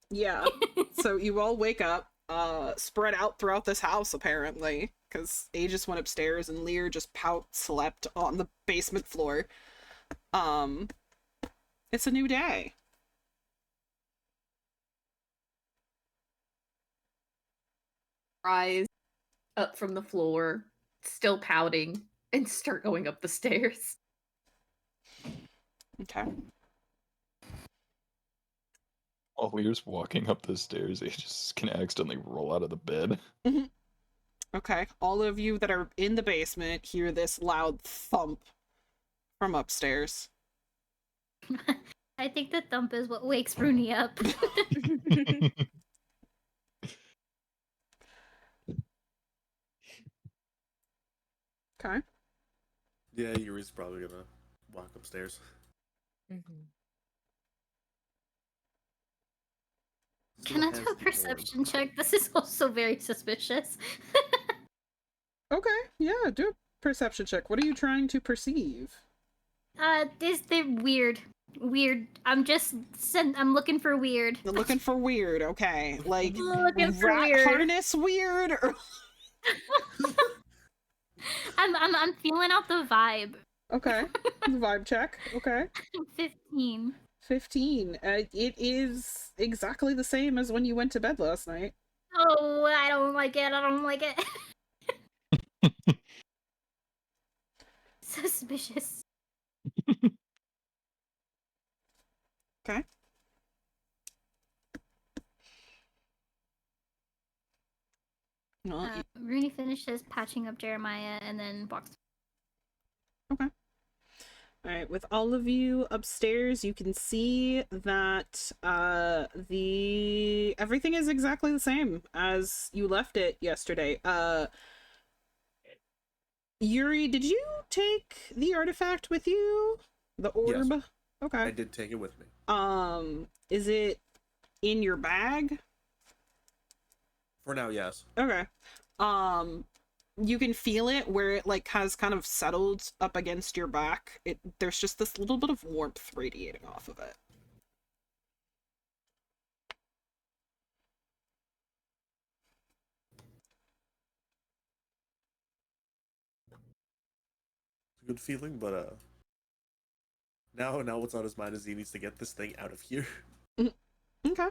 Yeah. So you all wake up, spread out throughout this house apparently, because Aegis went upstairs and Lear just slept on the basement floor. It's a new day. Rise up from the floor, still pouting, and start going up the stairs. Okay. While Lear's walking up the stairs, he just can accidentally roll out of the bed. Okay. All of you that are in the basement hear this loud thump from upstairs. I think the thump is what wakes Rooney up. Okay. Yeah, Yuri's probably gonna walk upstairs. Can I do a perception check? This is also very suspicious. Okay. Yeah, do perception check. What are you trying to perceive? They're weird. Weird. I'm looking for weird. You're looking for weird, okay. Like Looking for rat weird. harness weird or I'm feeling out the vibe. okay. Vibe check. Okay. 15. 15. It is exactly the same as when you went to bed last night. Oh, I don't like it. I don't like it. Suspicious. Okay. Well, Rooney finishes patching up Jeremiah and then walks. all right, with all of you upstairs, you can see that everything is exactly the same as you left it yesterday. Yuri, did you take the artifact with you? The orb? Yes. Okay. I did take it with me. Is it in your bag? For now, yes. Okay. You can feel it where it like has kind of settled up against your back. There's just this little bit of warmth radiating off of it. It's a good feeling, but now what's on his mind is he needs to get this thing out of here. Okay.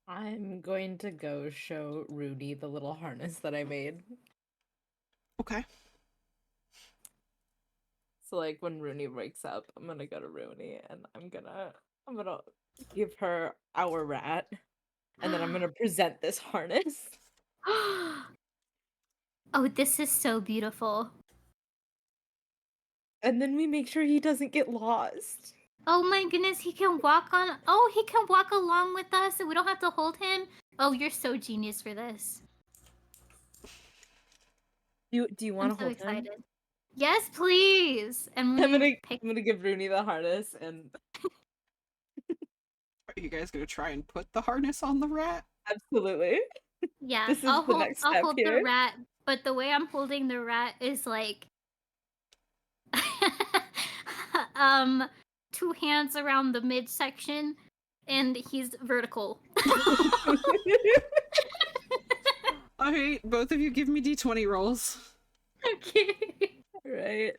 I'm going to go show Rudy the little harness that I made. Okay. So like when Rooney wakes up, I'm gonna go to Rooney and I'm gonna give her our rat, and then I'm gonna present this harness. Oh, this is so beautiful. And then we make sure he doesn't get lost. Oh my goodness, he can walk on. Oh, he can walk along with us and we don't have to hold him. Oh, you're so genius for this. Do you I'm want to so hold excited. him? Yes, please. And I'm we gonna give Rooney the harness, and Are you guys gonna try and put the harness on the rat? absolutely. yeah, This is I'll the hold next I'll step hold here. the rat, but the way I'm holding the rat is like 2 hands around the midsection and he's vertical. Alright, both of you give me d20 rolls. Okay. Right.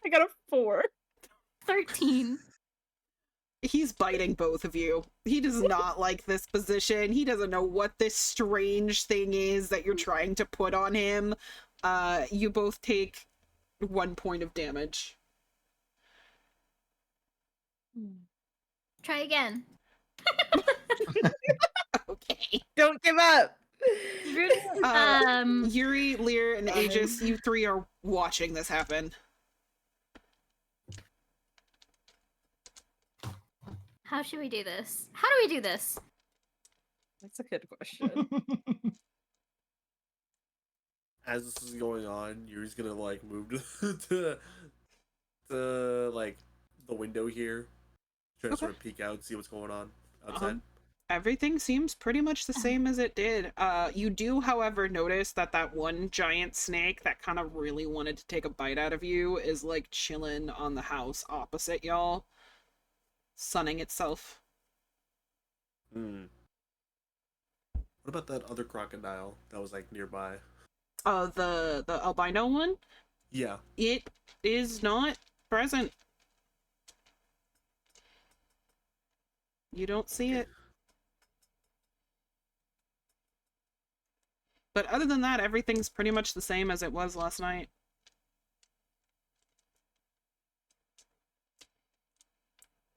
I got a 4. 13. He's biting both of you. He does not like this position. He doesn't know what this strange thing is that you're trying to put on him. You both take 1 point of damage. Try again. Okay. Don't give up. Yuri, Lear, and Aegis, you three are watching this happen. How should we do this? How do we do this? That's a good question. As this is going on, Yuri's gonna like move to like the window here, try to sort of peek out, see what's going on outside. Everything seems pretty much the same as it did. You do, however, notice that that one giant snake that kind of really wanted to take a bite out of you is like chilling on the house opposite y'all, sunning itself. Hmm. What about that other crocodile that was like nearby? The albino one? Yeah. It is not present. You don't see it. But other than that, everything's pretty much the same as it was last night.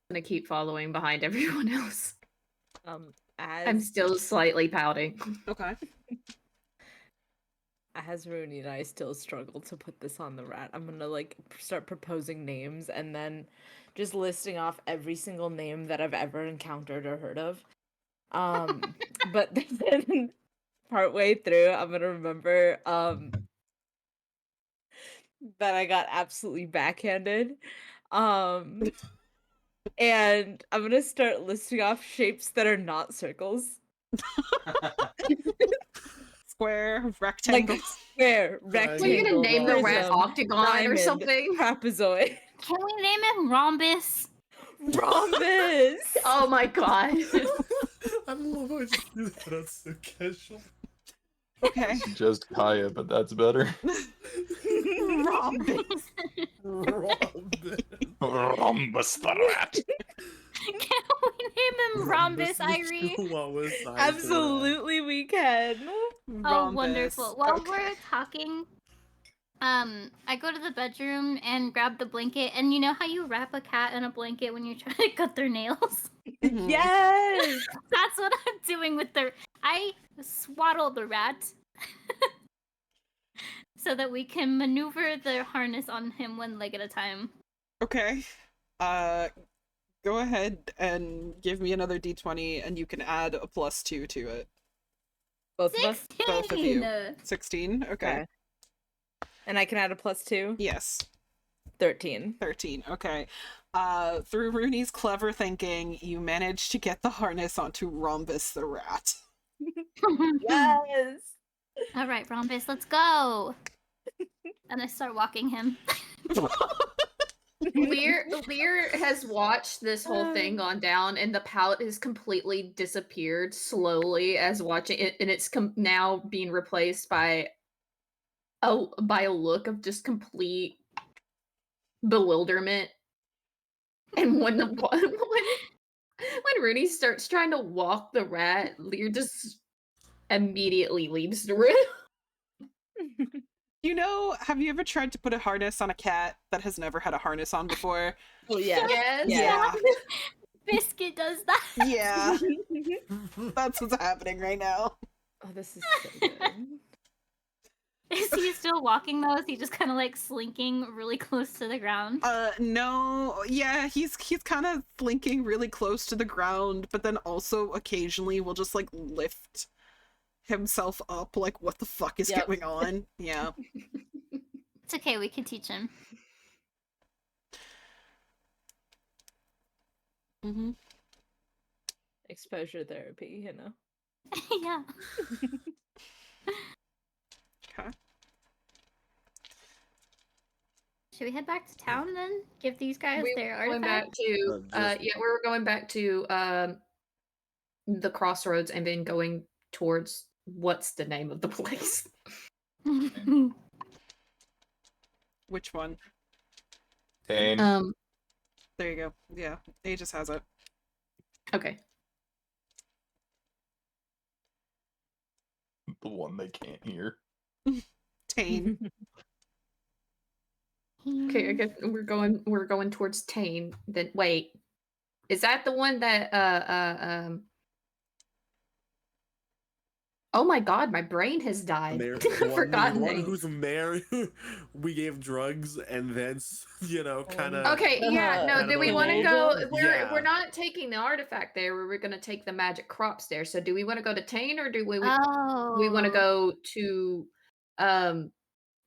I'm gonna keep following behind everyone else. I'm As still slightly pouting. Okay. as Rooney and I still struggle to put this on the rat, I'm gonna like start proposing names and then just listing off every single name that I've ever encountered or heard of. But then partway through, I'm gonna remember that I got absolutely backhanded. And I'm gonna start listing off shapes that are not circles. Square, rectangle. Like square, Were you rectangle, gonna name the rat prism, octagon or diamond, something? trapezoid, Can we name him Rhombus? rhombus. Oh my god. I love how I just threw that out so casual. Okay. Suggest Kaya, but that's better. Rhombus. Robin. Rhombus the rat. Can we name him Rhombus, Irie? Absolutely, we can. Oh, Rhombus. wonderful. While Okay. we're talking, I go to the bedroom and grab the blanket, and you know how you wrap a cat in a blanket when you're trying to cut their nails? Mhm. Yes. That's what I'm doing with I swaddle the rat so that we can maneuver the harness on him one leg at a time. Okay. Go ahead and give me another d20, and you can add a +2 to it. Both of us. 16! Both of you. 16? Okay. Okay. And I can add a +2. Yes. 13. 13. Okay. Through Rooney's clever thinking, you managed to get the harness onto Rhombus the rat. Yes. All right, Rhombus, let's go. And I start walking him. Lear has watched this whole thing gone down, and the palette has completely disappeared slowly as watching it, and it's now being replaced by a look of just complete bewilderment. And when Rooney starts trying to walk the rat, Lear just immediately leaves the room. You know, have you ever tried to put a harness on a cat that has never had a harness on before? Oh yeah. Yes. Yeah. Biscuit does that. Yeah. That's what's happening right now. Oh, this is so good. Is he still walking though? Is he just kind of like slinking really close to the ground? No. Yeah, he's kind of slinking really close to the ground, but then also occasionally will just like lift himself up like what the fuck is Yep. going on? Yeah. It's okay, we can teach him. Mm-hmm. Exposure therapy, you know. Yeah. Okay. Should we head back to town then? Give these guys We their were going back artifact? to Just- yeah, we were going back to the crossroads and then going towards what's the name of the place? Which one? Tane. There you go. Yeah, Aegis has it. Okay. The one they can't hear. Tane. Okay, I guess we're going towards Tane. Then wait. Is that the one that oh my god, my brain has died. Mayor, I've forgotten the one names. who's the mayor. We gave drugs and then, kind of. Okay, yeah, no, Kinda do we the want to whole- go? Yeah. We're not taking the artifact there. We're going to take the magic crops there. So do we want to go to Tane or do we Oh. we want to go to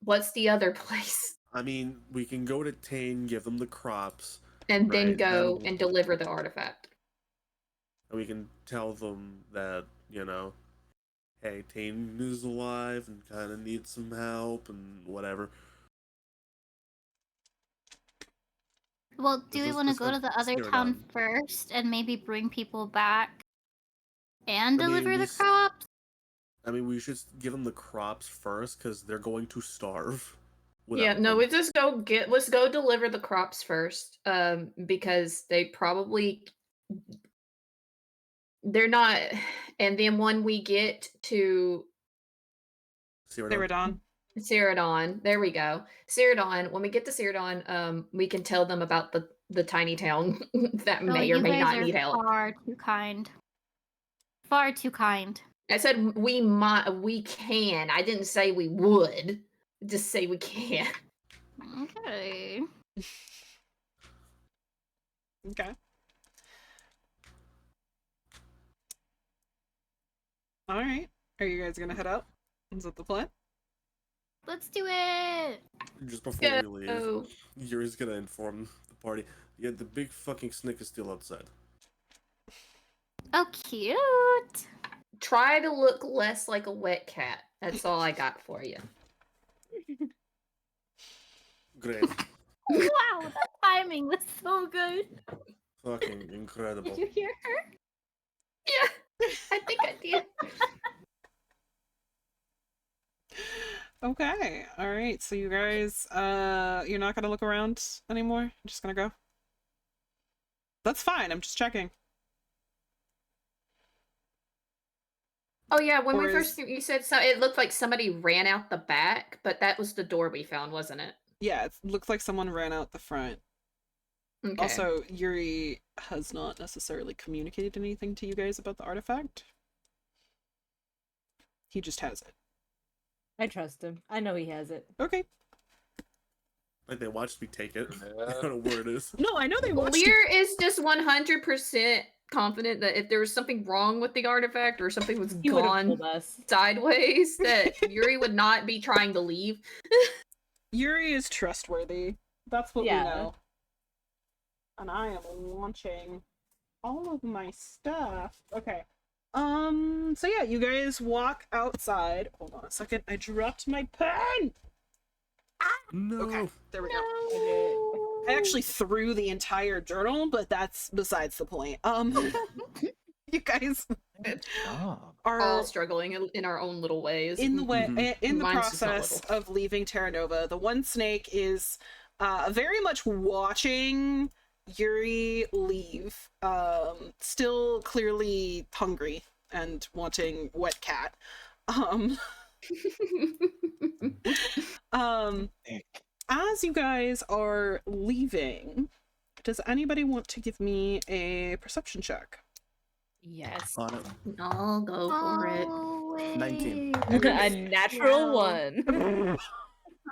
what's the other place? I mean, we can go to Tane, give them the crops, And then Right, go then- and deliver the artifact. and we can tell them that, hey, Tane is alive and kind of needs some help and whatever. Well, do we Let's want to just go to have the other Spirit town on. first and maybe bring people back and I mean, deliver we the s- crops? I mean, we should give them the crops first because they're going to starve. Yeah, without no, them. we just let's go deliver the crops first. Because they're not, and then when we get to Ceridon. Ceridon, there we go. Ceridon, when we get to Ceridon, we can tell them about the tiny town that Oh, may or you may guys not are need help. far too kind. Far too kind. I said we can. I didn't say we would. Just say we can. Okay. Okay. All right. Are you guys gonna head out? Is that the plan? Let's do it. Just before we leave, Go. Yuri's gonna inform the party. Yeah, the big fucking snake is still outside. Oh, cute. Try to look less like a wet cat. That's all I got for you. Great. Wow, that timing was so good. Fucking incredible. Did you hear her? Yeah, I think I did. Okay, all right. So you guys, you're not gonna look around anymore. You're just gonna go. That's fine. I'm just checking. Oh yeah, when Or we first is- you said so, it looked like somebody ran out the back, but that was the door we found, wasn't it? Yeah, it looks like someone ran out the front. Okay. Also, Yuri has not necessarily communicated anything to you guys about the artifact. He just has it. I trust him. I know he has it. Okay. Like they watched me take it. I Yeah. don't know where it is. No, I know they watched you. Lear is just 100% confident that if there was something wrong with the artifact or something was He would have gone told us. sideways, that Yuri would not be trying to leave. Yuri is trustworthy. That's what Yeah. we know. And I am launching all of my stuff. Okay. So yeah, you guys walk outside. Hold on a second. I dropped my pen. No. Okay, there we go. Okay. I actually threw the entire journal, but that's besides the point. You guys Good job. are All struggling in our own little ways. in the way Mhm. in the Mine's just not process little. of leaving Terra Nova. The one snake is very much watching Yuri leave, still clearly hungry and wanting wet cat. um Nick. as you guys are leaving, does anybody want to give me a perception check? Yes. On it. I'll go for it. Oh, 19. wait. A natural Wow. one.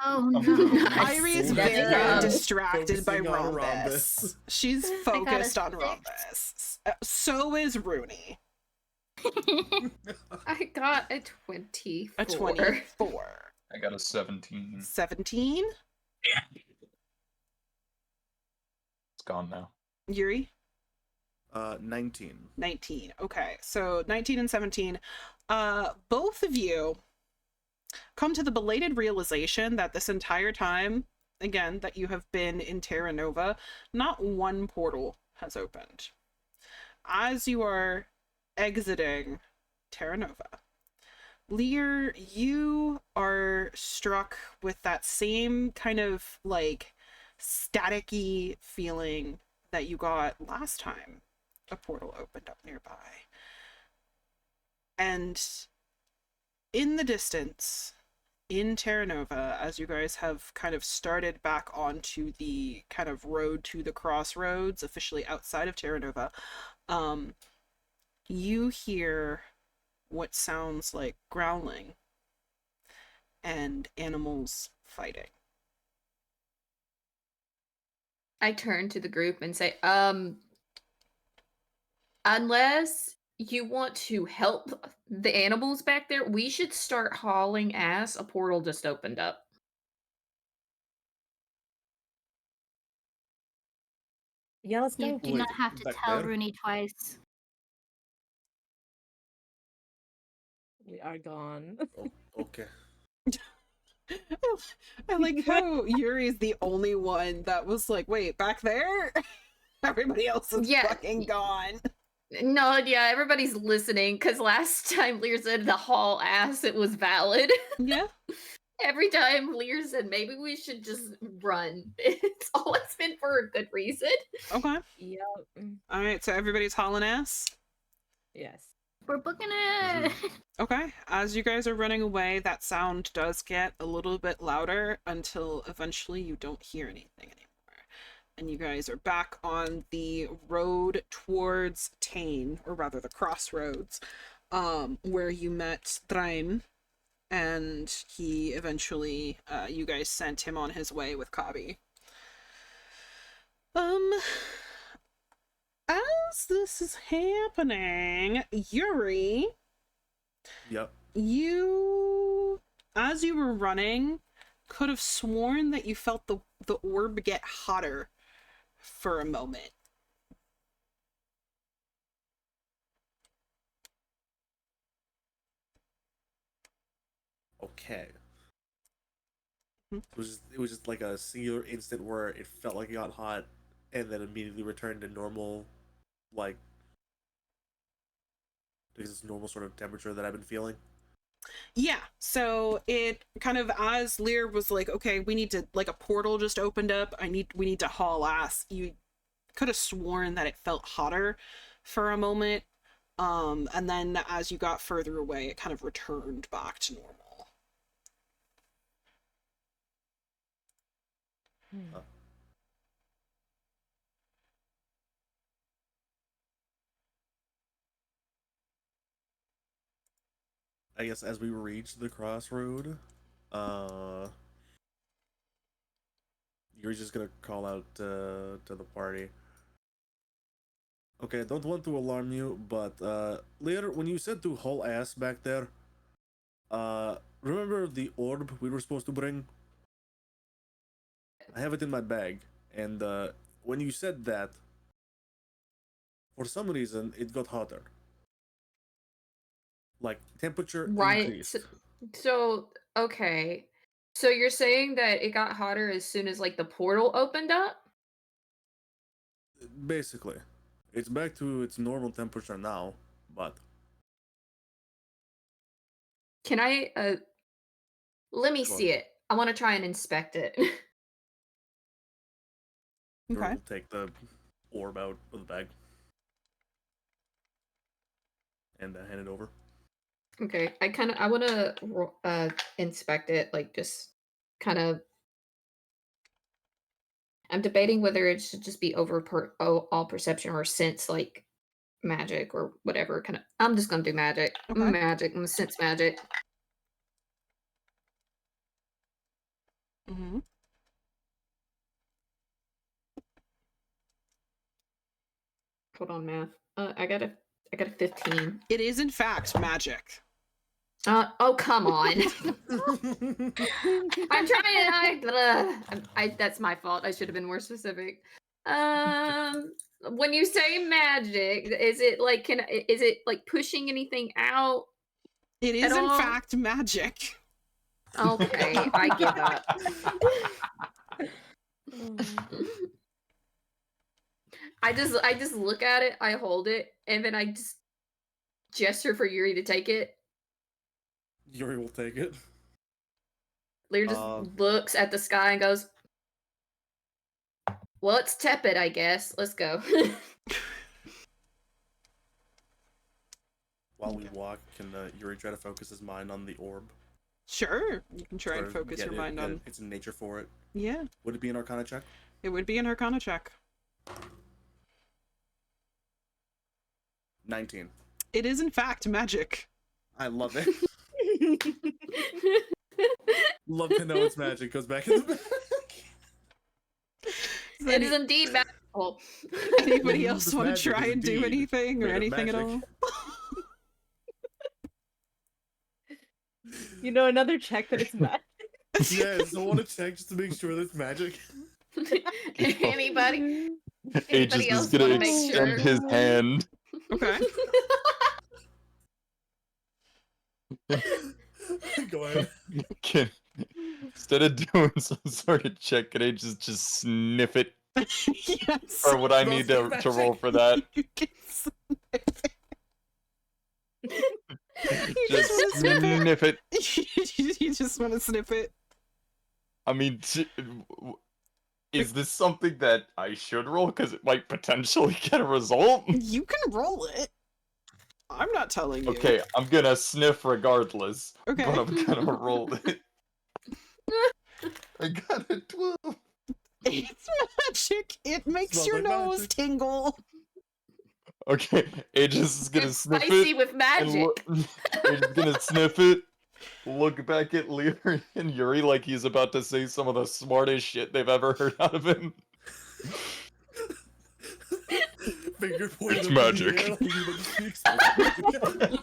Oh no. Nice. Irie is Good very job. distracted by Focusing on rhombus. She's got a focused on 6. rhombus. So is Rooney. I got a 24. A 24. I got a 17. 17? It's gone now. Yuri? 19. 19. Okay, so 19 and 17. Both of you come to the belated realization that this entire time, again, that you have been in Terra Nova, not one portal has opened. As you are exiting Terra Nova, Lear, you are struck with that same kind of like staticky feeling that you got last time a portal opened up nearby. And in the distance, in Terra Nova, as you guys have kind of started back onto the kind of road to the crossroads, officially outside of Terra Nova, you hear what sounds like growling and animals fighting. I turn to the group and say, unless you want to help the animals back there, we should start hauling ass. A portal just opened up. Yeah, let's You go. do Wait, not have to back tell there? Rooney twice. We are gone. Oh, okay. I like how Yuri's the only one that was like, wait, back there? Everybody else is Yeah. fucking gone. No, yeah, everybody's listening because last time Lear said the haul ass, it was valid. Yeah. Every time Lear said maybe we should just run, it's always been for a good reason. Okay. Yep. All right. So everybody's hauling ass. Yes. We're booking it. Okay. As you guys are running away, that sound does get a little bit louder until eventually you don't hear anything anymore. And you guys are back on the road towards Tane, or rather the crossroads, where you met Thraim, and he eventually, you guys sent him on his way with Kabi. As this is happening, Yuri, Yep. you, as you were running, could have sworn that you felt the orb get hotter for a moment. okay. Hmm. It was just like a singular instant where it felt like it got hot, and then immediately returned to normal, like this normal sort of temperature that I've been feeling. Yeah, so it kind of, as Lear was like, okay, we need to, like, a portal just opened up, we need to haul ass. You could have sworn that it felt hotter for a moment, and then as you got further away, it kind of returned back to normal. Hmm. I guess as we reach the crossroad, you're just gonna call out to the party. Okay, I don't want to alarm you, but later when you said to haul ass back there, remember the orb we were supposed to bring? I have it in my bag, and when you said that, for some reason it got hotter. Like temperature Right. increased. So okay. So you're saying that it got hotter as soon as like the portal opened up? Basically, it's back to its normal temperature now, but Can I let me Go see it. I want to try and inspect it. Yuri Okay. will take the orb out of the bag and hand it over. Okay, I want to inspect it, like just kind of. I'm debating whether it should just be all perception or sense, like magic or whatever. Kind of. I'm just gonna do magic. Okay. Magic. I'm gonna sense magic. Mm-hmm. Hold on, math. I got a 15. It is in fact magic. Oh come on. I'm trying. That's my fault. I should have been more specific. When you say magic, is it like is it like pushing anything out? It At is in all? fact magic. Okay, I give up. I just look at it, I hold it, and then I just gesture for Yuri to take it. Yuri will take it. Lear just looks at the sky and goes, "Well, it's tepid, I guess. Let's go." While we walk, can Yuri try to focus his mind on the orb? Sure, you can try Sort and of focus get your it- mind get on. its nature for it. Yeah, Would it be an Arcana check? it would be an Arcana check. 19. It is in fact magic. I love it. Love to know it's magic. Goes back in the bag. Does It is indeed magical. anybody This else want to magic try is and do indeed anything or made of anything at all? magic. You know, another check that it's magic. Yes, I want to check just to make sure that it's magic. Anybody Aegis is else gonna want to make extend sure? his hand. Okay. Go ahead. Can, instead of doing some sort of check, can Aegis just sniff it? Yes. Or would I Roll need some to roll magic. for that? You can sniff it. You Just just wanna sniff it. You just want to sniff it. I mean, is this something that I should roll? Because it might potentially get a result. You can roll it. I'm not telling you. Okay, I'm gonna sniff regardless. Okay. But I'm gonna roll it. I got a 12. It's magic. It makes Smells your like nose magic. tingle. Okay, Aegis is gonna It's sniff spicy it. with And magic. Aegis is gonna sniff it. Look back at Lear and Yuri like he's about to say some of the smartest shit they've ever heard out of him. Finger pointed It's up in the magic. air like he's about to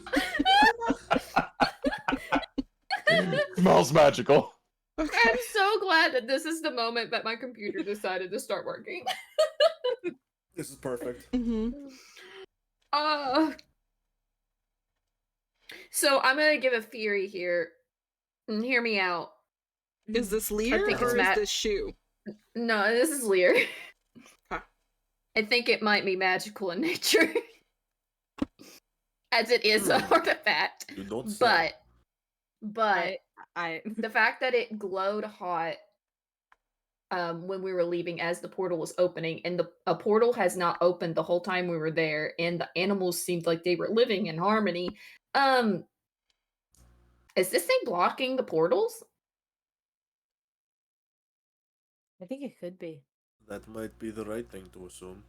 speak. Smells magical. Okay. I'm so glad that this is the moment that my computer decided to start working. This is perfect. Mm-hmm. Uh, so I'm gonna give a theory here. Hear me out. Is this Lear think it's or is Matt. this Shu? No, this is Lear. Huh. I think it might be magical in nature. As it is an artifact. You don't say. But I the fact that it glowed hot when we were leaving as the portal was opening, and a portal has not opened the whole time we were there, and the animals seemed like they were living in harmony. Is this thing blocking the portals? I think it could be. That might be the right thing to assume.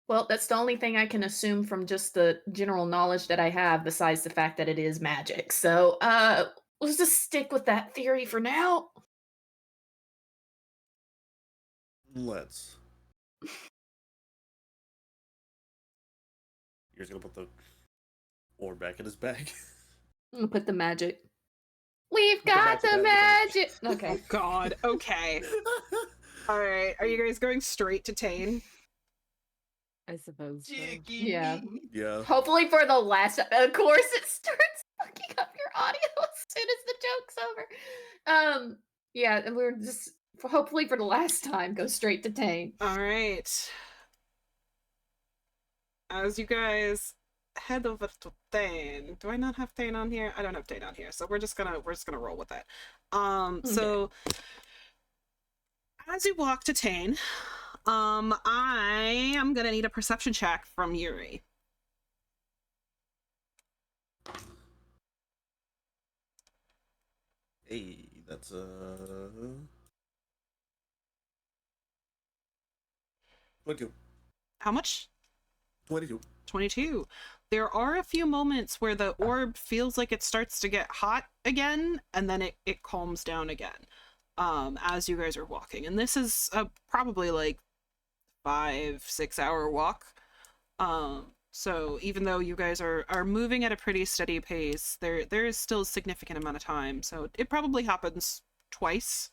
Well, that's the only thing I can assume from just the general knowledge that I have, besides the fact that it is magic. So, let's just stick with that theory for now. Let's. You're just gonna put the ore back in his bag. I'm gonna put the magic. We've Put the got the magic magic. Okay. Oh God. Okay. All right. Are you guys going straight to Tane? I suppose. So. Yeah. Yeah. Hopefully for the last. Of course, it starts fucking up your audio as soon as the joke's over. Yeah, and we're just hopefully for the last time go straight to Tane. All right. As you guys head over to Thane. Do I not have Thane on here? I don't have Thane on here, so we're just gonna roll with that. So as you walk to Thane, I am gonna need a perception check from Yuri. Hey, that's 22. How much? 22. 22. There are a few moments where the orb feels like it starts to get hot again, and then it calms down again as you guys are walking. And this is probably like 5-6 hour walk. So even though you guys are moving at a pretty steady pace, there is still a significant amount of time. So it probably happens twice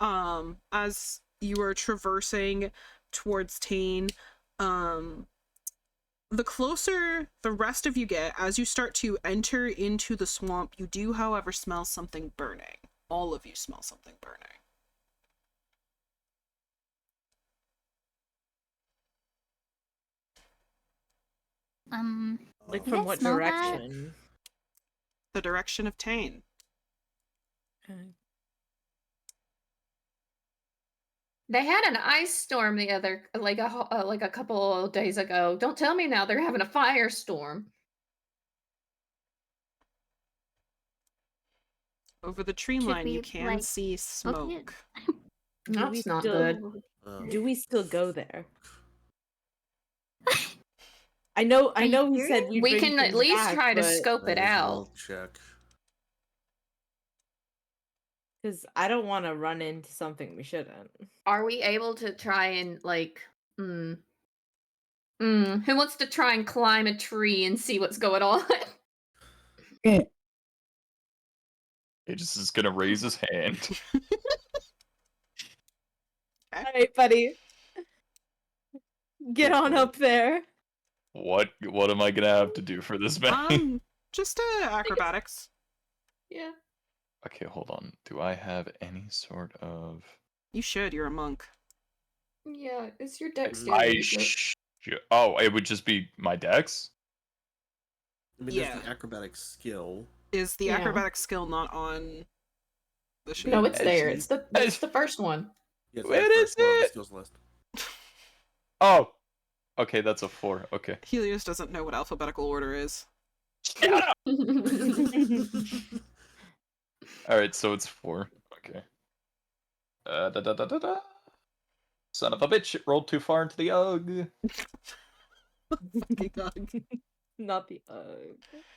as you are traversing towards Tane. The closer the rest of you get, as you start to enter into the swamp, you do, however, smell something burning. All of you smell something burning. Like Did from I what smell that? direction? The direction of Tane. Okay. They had an ice storm the other, like a couple of days ago. Don't tell me now they're having a firestorm. Over the tree Should line, you we, can like, see smoke it? smoke. That's not good. Do we still go there? I know you we said serious? we'd We bring can at things least back, try to but- scope it Might as out. well check. Because I don't want to run into something we shouldn't. Are we able to try and like who wants to try and climb a tree and see what's going on? Aegis is gonna raise his hand. All right, buddy. Get on up there. What am I gonna have to do for this man? Just acrobatics. Yeah. Okay, hold on. Do I have any sort of? You should. You're a monk. Yeah, it's your I dexterity. Oh, it would just be my dex. I mean, Yeah. there's the acrobatic skill. Is the Yeah. acrobatic skill not on the sheet? No, it's there. It's- It's the first one. Yeah, it's Where the is first one on the it? skills list. Oh, okay, that's a 4. Okay. Helios doesn't know what alphabetical order is. All right, so it's 4. Okay. Son of a bitch! It rolled too far into the UG. Not the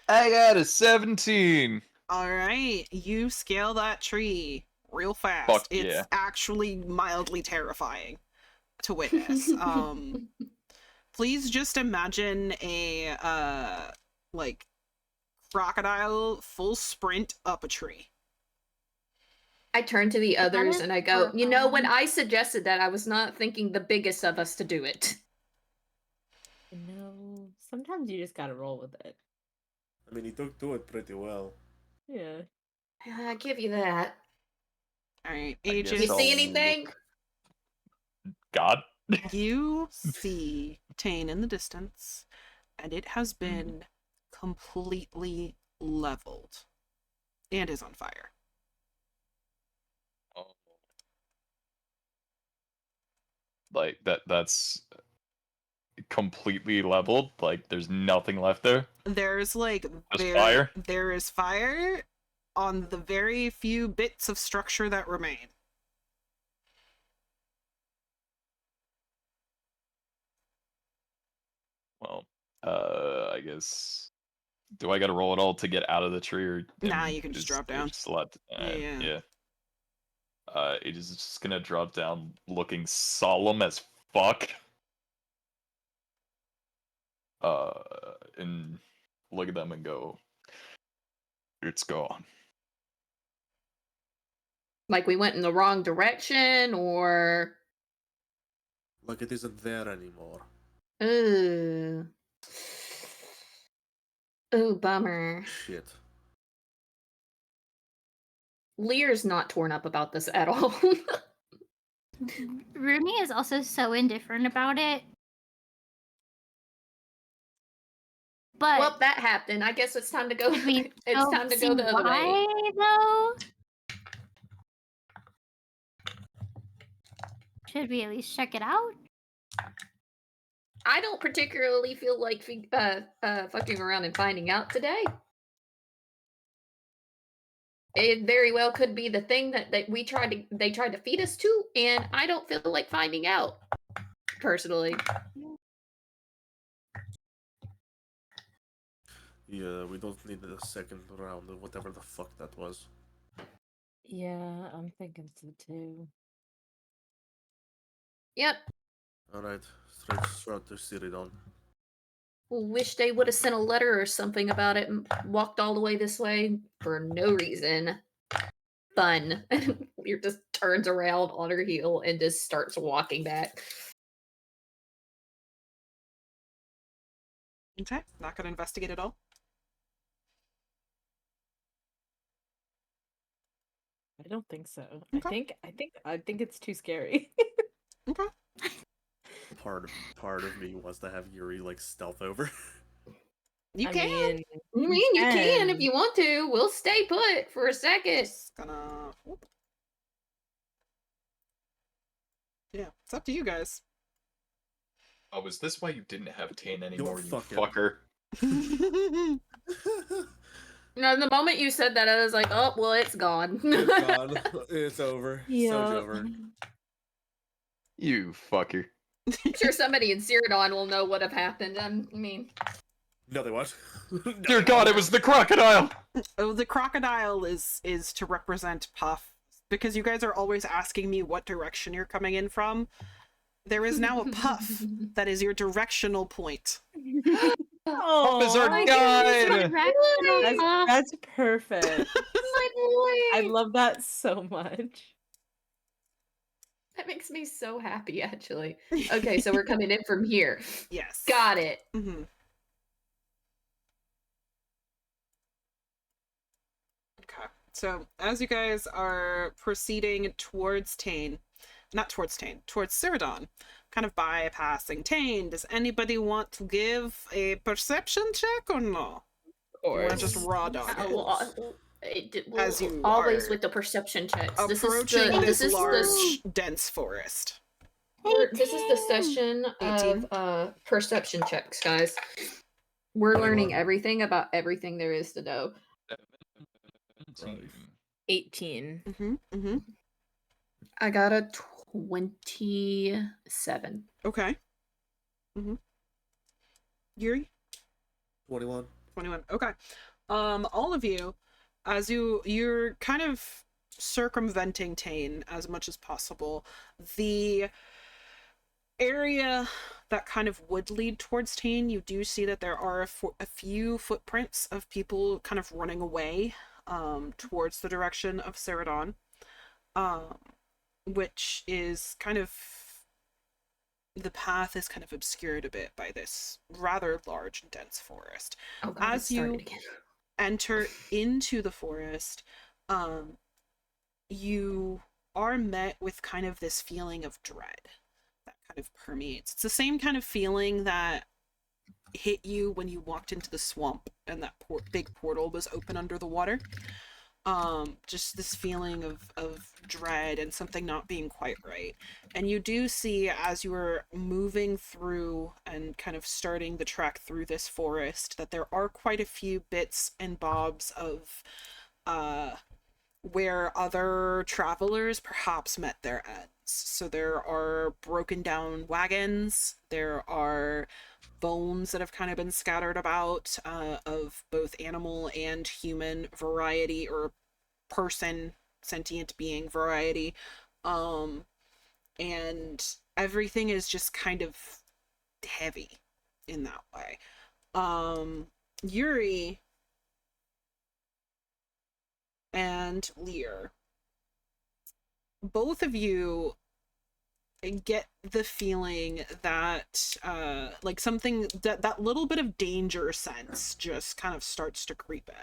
I got a 17. All right, you scale that tree real fast. Fuck It's yeah. actually mildly terrifying to witness. Please just imagine a like crocodile full sprint up a tree. I turn to the others is and I go, when horrifying. I suggested that, I was not thinking the biggest of us to do it. No, sometimes you just gotta roll with it. I mean, he took to it pretty well. Yeah. I give you that. All right, I guess Aegis. You see I'll anything? look- God. You see Tane in the distance, and it has been completely leveled and is on fire. Like that's completely leveled. Like there's nothing left there. There's like Just fire? there is fire on the very few bits of structure that remain. Well, I guess. Do I got to roll it all to get out of the tree, or Nah, you can just drop down. Just let, Yeah. yeah. It is just gonna drop down, looking solemn as fuck. And look at them and go, "It's gone." Like we went in the wrong direction, or Like it isn't there anymore. ooh, ooh, bummer. Shit. Lear's not torn up about this at all. Rumi is also so indifferent about it. But Well, that happened. I guess it's time to go. should we It's time to go the other way. why, though? Should we at least check it out? I don't particularly feel like fucking around and finding out today. It very well could be the thing that they tried to feed us to, and I don't feel like finding out personally. Yeah, we don't need a second round of whatever the fuck that was. Yeah, I'm thinking so too. Yep. Alright, start to Siridon. Wish they would have sent a letter or something about it and walked all the way this way for no reason. Fun. Lear just turns around on her heel and just starts walking back. Okay, not gonna investigate at all. I don't think so. Okay. I think it's too scary. Okay. Part of me wants to have Yuri like stealth over. You I can. mean, I mean, you can if can. you want to. We'll stay put for a second. Just gonna. Whoop. Yeah, it's up to you guys. Oh, is this why you didn't have Tane anymore, you fuck it. fucker? No, the moment you said that, I was like, oh, well, it's gone. It's gone. It's over. Yeah. So's over. You fucker. I'm sure somebody in Cyrodiil will know what have happened. I mean, No, they what? Dear God, it was the crocodile! Oh, the crocodile is to represent Puff, because you guys are always asking me what direction you're coming in from. There is now a Puff that is your directional point. Puff is our Aw, guide! that's perfect. my boy. I love that so much. That makes me so happy, actually. Okay, so we're coming in from here. Yes. Got it. Mm-hmm. Okay. So as you guys are proceeding towards Tane, not towards Tane, towards Cyrodiil, kind of bypassing Tane, does anybody want to give a perception check or no? Or just raw dog it? As you always are with the perception checks. Approaching This this is large, dense forest. this is the session 18. of perception checks, guys. We're 21. learning everything about everything there is to know. 18. Mm-hmm. Mm-hmm. I got a 27. Okay. Mm-hmm. Yuri? 21. 21. Okay. All of you, as you're kind of circumventing Tane as much as possible, the area that kind of would lead towards Tane, you do see that there are a few footprints of people kind of running away towards the direction of Cyrodiil, which is kind of the path is kind of obscured a bit by this rather large and dense forest. Oh god, it As you started again. enter into the forest, you are met with kind of this feeling of dread that kind of permeates. It's the same kind of feeling that hit you when you walked into the swamp and that big portal was open under the water. Just this feeling of dread and something not being quite right. And you do see, as you are moving through and kind of starting the trek through this forest, that there are quite a few bits and bobs of where other travelers perhaps met their ends. So there are broken down wagons, there are bones that have kind of been scattered about, of both animal and human variety, or person, sentient being variety. And everything is just kind of heavy in that way. Yuri and Lear, both of you get the feeling that like something, that little bit of danger sense just kind of starts to creep in.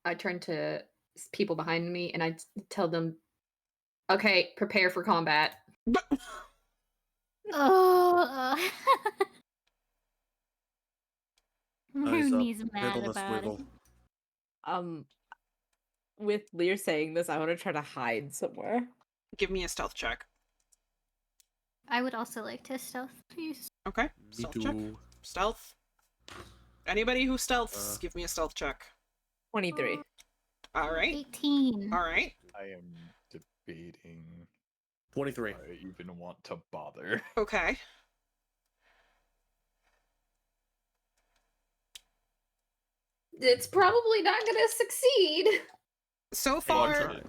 I turn to people behind me and I tell them, okay, prepare for combat. Oh. Eyes up, Rooney's head mad on a about it. swivel. With Lear saying this, I want to try to hide somewhere. Give me a stealth check. I would also like to stealth, please. Okay, Me stealth check. too. Stealth. Anybody who stealths, give me a stealth check. 23. All right. 18. All right. I am debating 23. if I even want to bother. Okay. It's probably not gonna succeed. So Hey, far, try.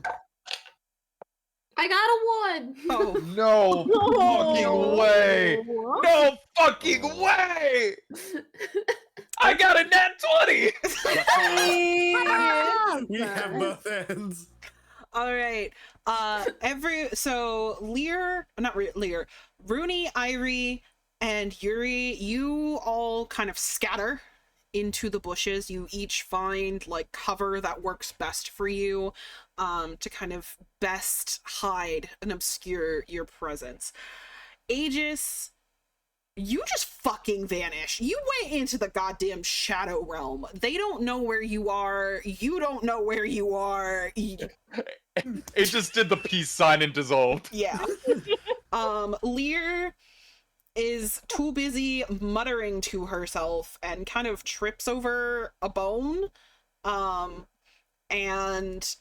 I got a 1. oh, No fucking way! No fucking Oh. way! I got a nat 20! We have both ends. all right. Lear, Rooney, Irie, and Yuri, you all kind of scatter into the bushes. You each find like cover that works best for you, to kind of best hide and obscure your presence. Aegis, you just fucking vanish. You went into the goddamn shadow realm. They don't know where you are. You don't know where you are. It just did the peace sign and dissolved. Yeah. Lear is too busy muttering to herself and kind of trips over a bone. And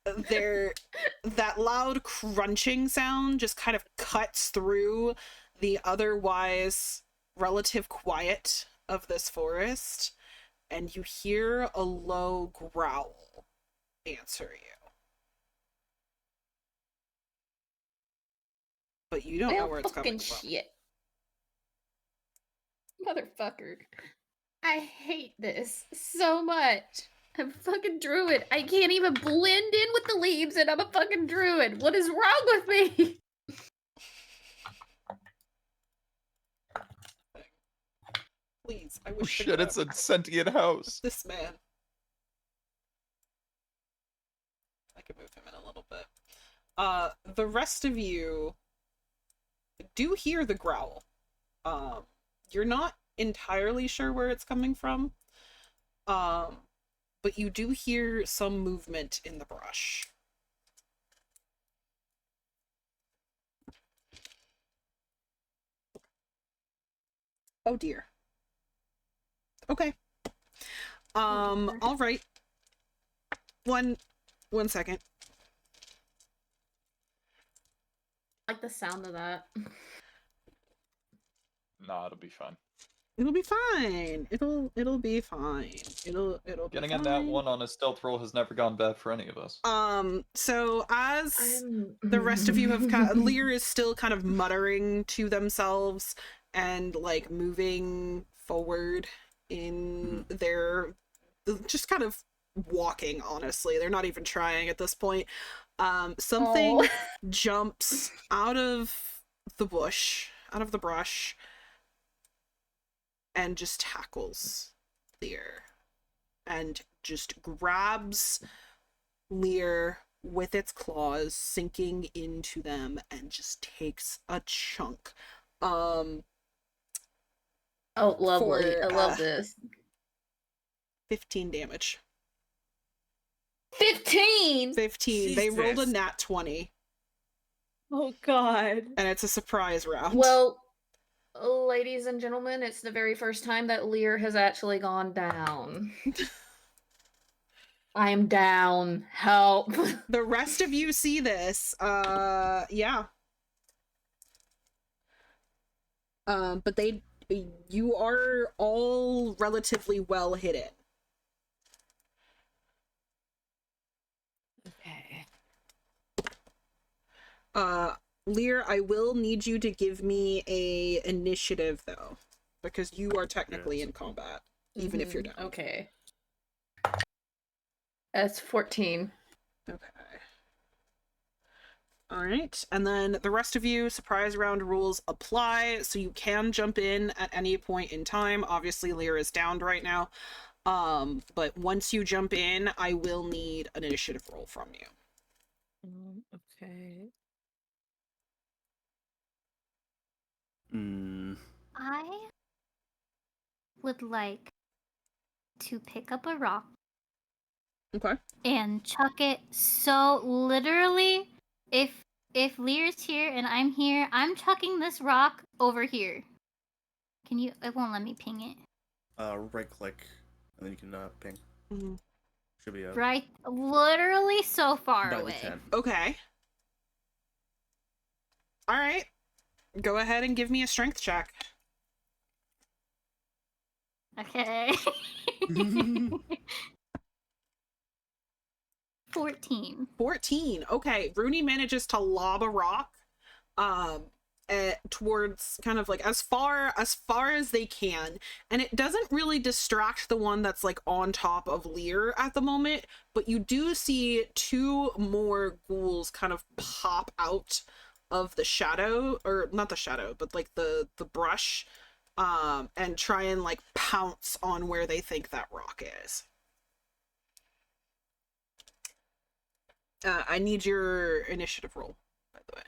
that loud crunching sound just kind of cuts through the otherwise relative quiet of this forest, and you hear a low growl answer you. But you don't know where it's coming from. Shit. Motherfucker. I hate this so much. I'm a fucking druid. I can't even blend in with the leaves and I'm a fucking druid. What is wrong with me? Please, I Oh wish shit, it's a sentient house. this man. I could move him in a little bit. The rest of you do hear the growl. You're not entirely sure where it's coming from. But you do hear some movement in the brush. Oh dear. Okay. All right. One second. I like the sound of that. Nah, it'll be fine. It'll be fine. It'll be fine. It'll Getting be a nat fine. 1 on a stealth roll has never gone bad for any of us. So as the rest of you have Lear is still kind of muttering to themselves and like moving forward in their just kind of walking, honestly. They're not even trying at this point. Something jumps out of the bush, out of the brush, and just tackles Lear. And just grabs Lear with its claws, sinking into them, and just takes a chunk. Oh, lovely. For, I love this. 15 damage. 15! 15. They rolled a Jesus. nat 20, Oh god. and it's a surprise round. Well, ladies and gentlemen, it's the very first time that Lear has actually gone down. I am down. Help. The rest of you see this. Yeah. But you are all relatively well hidden. Okay. Lear, I will need you to give me a initiative though, because you are technically in combat, even if you're down. Okay. That's 14. Okay. All right, and then the rest of you, surprise round rules apply, so you can jump in at any point in time. Obviously, Lear is downed right now, but once you jump in, I will need an initiative roll from you. Okay. I would like to pick up a rock Okay. and chuck it. So literally, if Lear's here and I'm here, I'm chucking this rock over here. Can you? It won't let me ping it. Right click, and then you can ping. Mhm. Should be Right, literally so far about away. 10. Okay. All right. Go ahead and give me a strength check. Okay. 14. 14. Okay. Rooney manages to lob a rock towards kind of like as far as they can, and it doesn't really distract the one that's like on top of Lear at the moment, but you do see two more ghouls kind of pop out of the shadow, or not the shadow, but like the brush, and try and like pounce on where they think that rock is. I need your initiative roll, by the way.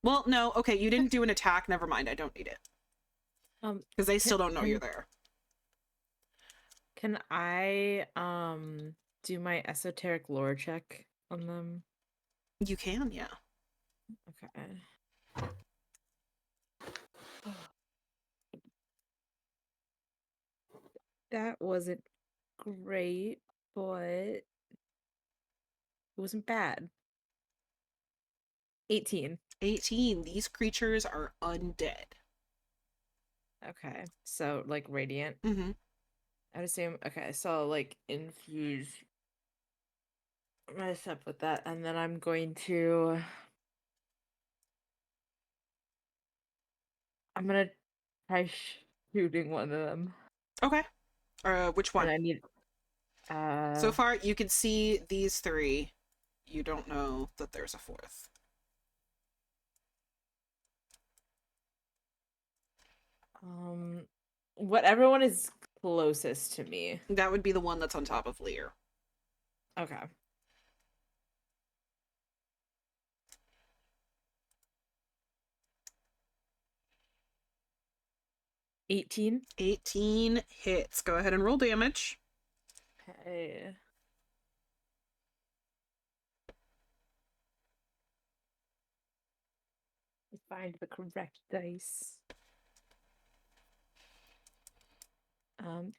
Well, no, okay, you didn't do an attack. Never mind, I don't need it. Because they still don't know you're there. Can I do my esoteric lore check on them? You can, yeah. Okay. That wasn't great, but it wasn't bad. 18. 18. These creatures are undead. Okay. So like radiant. Mm-hmm. I'd assume. Okay, so I'll, like infuse myself with that, and then I'm going to. I'm gonna try shooting one of them. Okay. Which one? And I need. So far, you can see these three. You don't know that there's a fourth. Whatever one is closest to me. That would be the one that's on top of Lear. Okay. $18. 18 hits. Go ahead and roll damage. Okay. Find the correct dice.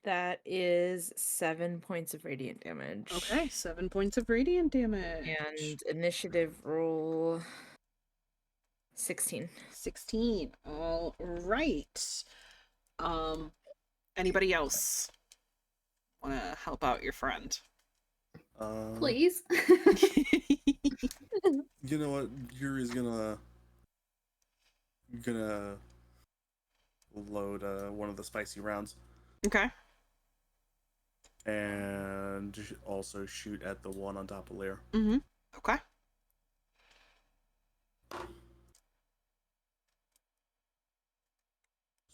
That is 7 points of radiant damage. Okay, 7 points of radiant damage. And initiative roll 16. 16. All right. Anybody else want to help out your friend? Please. You know what? Yuri's gonna load one of the spicy rounds. Okay. and also shoot at the one on top of Lear. Mm-hmm. Okay.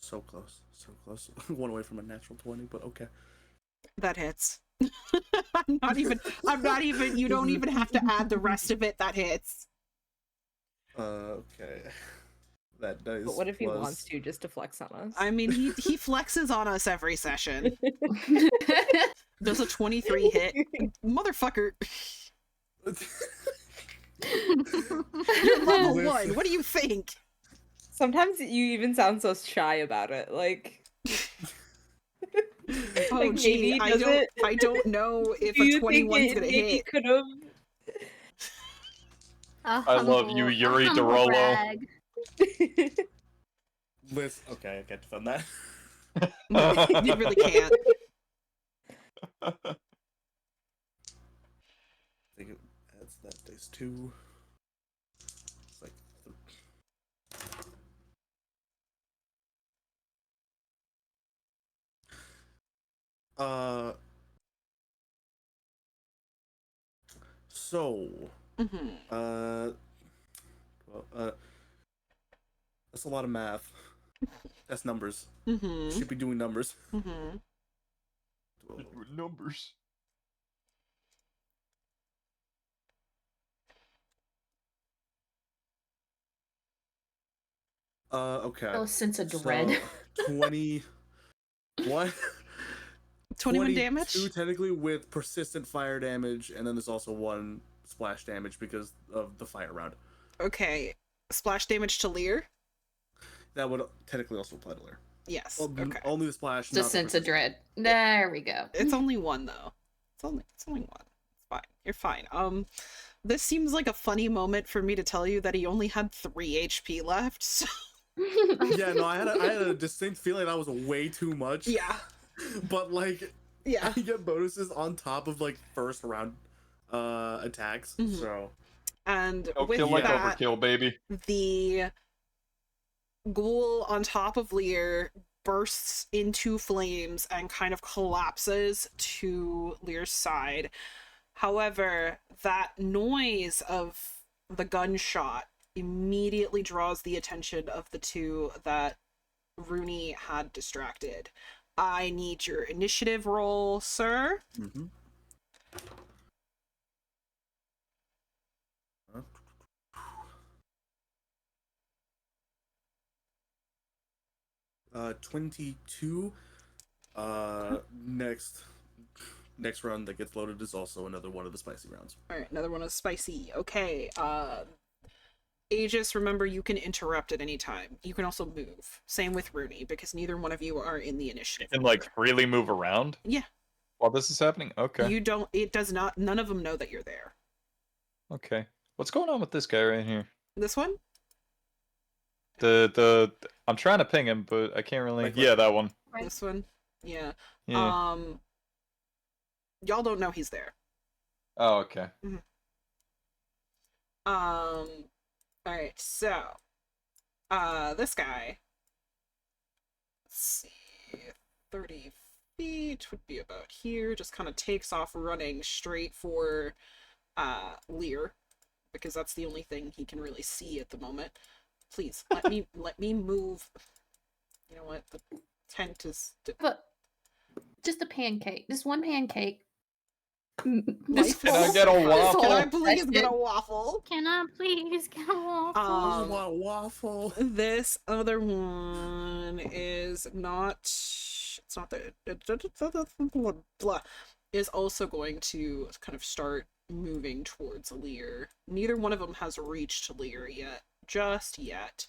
So close, so close. One away from a natural 20, but okay. That hits. I'm not even, you don't even have to add the rest of it. That hits. Okay. That dice. But what if he plus... wants to just to flex on us? I mean, he flexes on us every session. Does a 23 hit? Motherfucker. You're level 1. What do you think? Sometimes you even sound so shy about it. Like, Oh, like gee, maybe he does it. I don't know if Do a you think 21's it gonna maybe hit. could have? I love you, Yuri Derolo. Liz, okay, I can't defend that. No, you really can't. I think it adds that dice 2. It's like so Mm-hmm. well, that's a lot of math. That's numbers. Mm-hmm. Should be doing numbers. Mm-hmm. Numbers. Okay. Oh, sense of dread. So, 20. What? 21 damage? 22 technically with persistent fire damage, and then there's also 1 splash damage because of the fire round. Okay. Splash damage to Lear? That would technically also apply to Lear. Yes. Well, Okay. only the splash. The not the sense of persistent. dread. There we go. It's only 1 though. It's only 1. It's fine. You're fine. This seems like a funny moment for me to tell you that he only had 3 HP left. So... Yeah, no, I had a distinct feeling that was way too much. Yeah. But like, Yeah. I get bonuses on top of like first round attacks. Mhm. So And Oh, with kill like that, overkill, baby. the ghoul on top of Lear bursts into flames and kind of collapses to Lear's side. However, that noise of the gunshot immediately draws the attention of the two that Rooney had distracted. I need your initiative roll, sir. mm-hmm. 22. Next round that gets loaded is also another one of the spicy rounds. Alright, another one is spicy. Okay, Aegis, remember you can interrupt at any time. You can also move. Same with Rooney, because neither one of you are in the initiative. And like freely move around Yeah. while this is happening? Okay. You don't, it does not, none of them know that you're there. Okay. What's going on with this guy right here? This one? I'm trying to ping him, but I can't really. Like, yeah, that one. Right. This one? Yeah. Yeah. Y'all don't know he's there. Oh, okay. Alright, so this guy, let's see, 30 feet would be about here, just kind of takes off running straight for Lear, because that's the only thing he can really see at the moment. Please let me move. You know what? The tent is But just a pancake. Just one pancake. This Can I get a waffle? Can I please get a waffle? Can I please get a waffle? I want a waffle. This other one is not. It's not the. Is also going to kind of start moving towards Lear. Neither one of them has reached Lear yet. Just yet.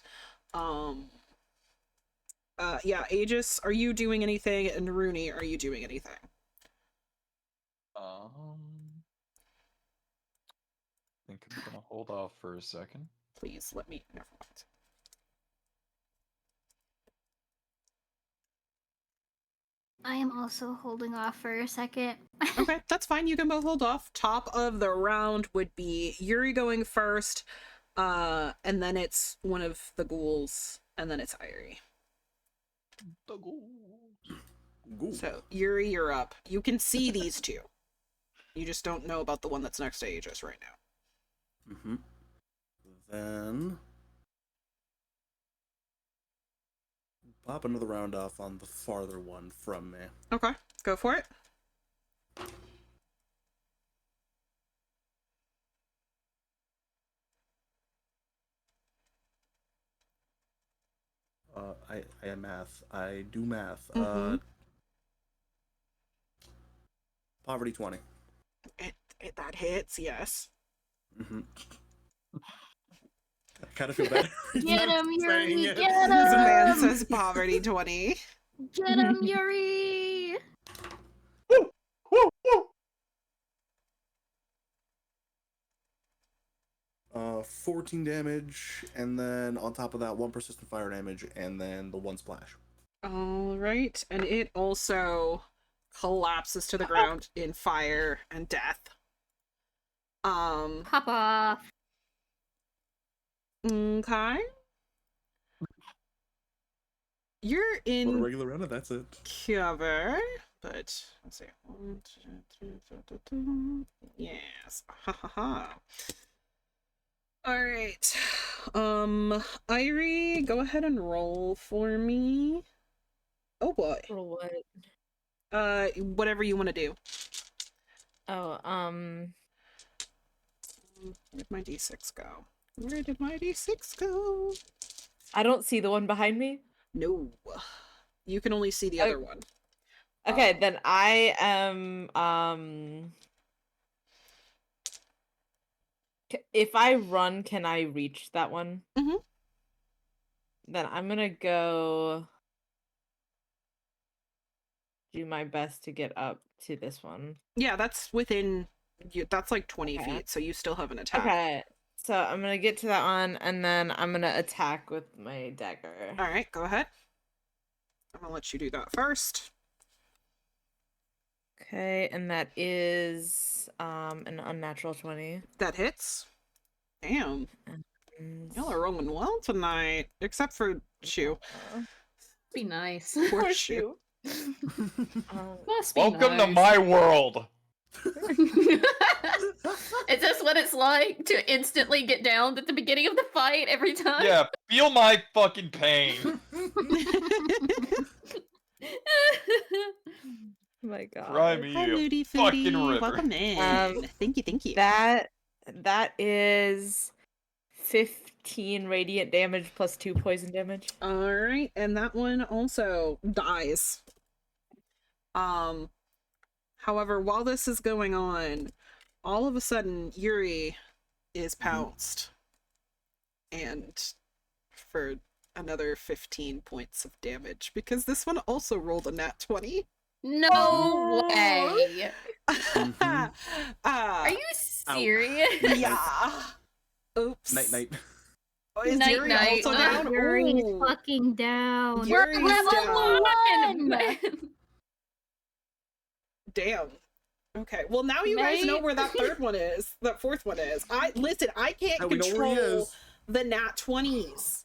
Yeah, Aegis, are you doing anything? And Rooney, are you doing anything? I think I'm gonna hold off for a second. Please let me. Never mind. I am also holding off for a second. Okay, that's fine. You can both hold off. Top of the round would be Yuri going first, and then it's one of the ghouls, and then it's Irie. The ghouls. Ooh. So, Yuri, you're up. You can see these two. You just don't know about the one that's next to Aegis right now. Mm-hmm. Then pop another round off on the farther one from me. Okay, go for it. I am math. I do math. Mhm. Poverty 20. That hits, yes. Mm-hmm. I kind of feel bad. Get him, Yuri! saying it. Get The man him! says poverty 20. Get him, Yuri! 14 damage, and then on top of that, 1 persistent fire damage, and then the 1 splash. All right, and it also collapses to the ground in fire and death. Pop off. Okay. You're What a in regular round, and that's it. cover, but let's see. 1, 2, 3, 4, yes. Ha ha ha. All right. Irie, go ahead and roll for me. Oh boy. Roll what? Whatever you want to do. Oh, Where'd my d6 go? Where did my d6 go? I don't see the one behind me. No. You can only see the other one. Okay, then I am if I run, can I reach that one? Mhm. Then I'm gonna go do my best to get up to this one. Yeah, that's within you. That's like 20 Okay. feet, so you still have an attack. Okay, so I'm gonna get to that one, and then I'm gonna attack with my dagger. All right, go ahead. I'm gonna let you do that first. Okay, and that is an unnatural 20. That hits. Damn, And- y'all are rolling well tonight, except for Shu. Be nice. Poor Poor Shu. Shu. Must be Welcome to nice. my world. Is this what it's like to instantly get downed at the beginning of the fight every time? Yeah, feel my fucking pain. Oh my god. Cry me Hi, a Moody fucking Foodie. river. Welcome in. Thank you. That is 15 radiant damage plus 2 poison damage. All right, and that one also dies. However, while this is going on, all of a sudden Yuri is pounced, and for another 15 points of damage because this one also rolled a nat 20. No way. Mhm. Are you serious? Yeah. Oops. Night. Oh, is Night, Yuri night. also down? Yuri's Ooh. fucking down. Yuri's We're level down. 1, man. Damn. Okay. Well, now you guys know Mate. where that third one is. That fourth one is. I can't Now we know where he control is. the nat 20s.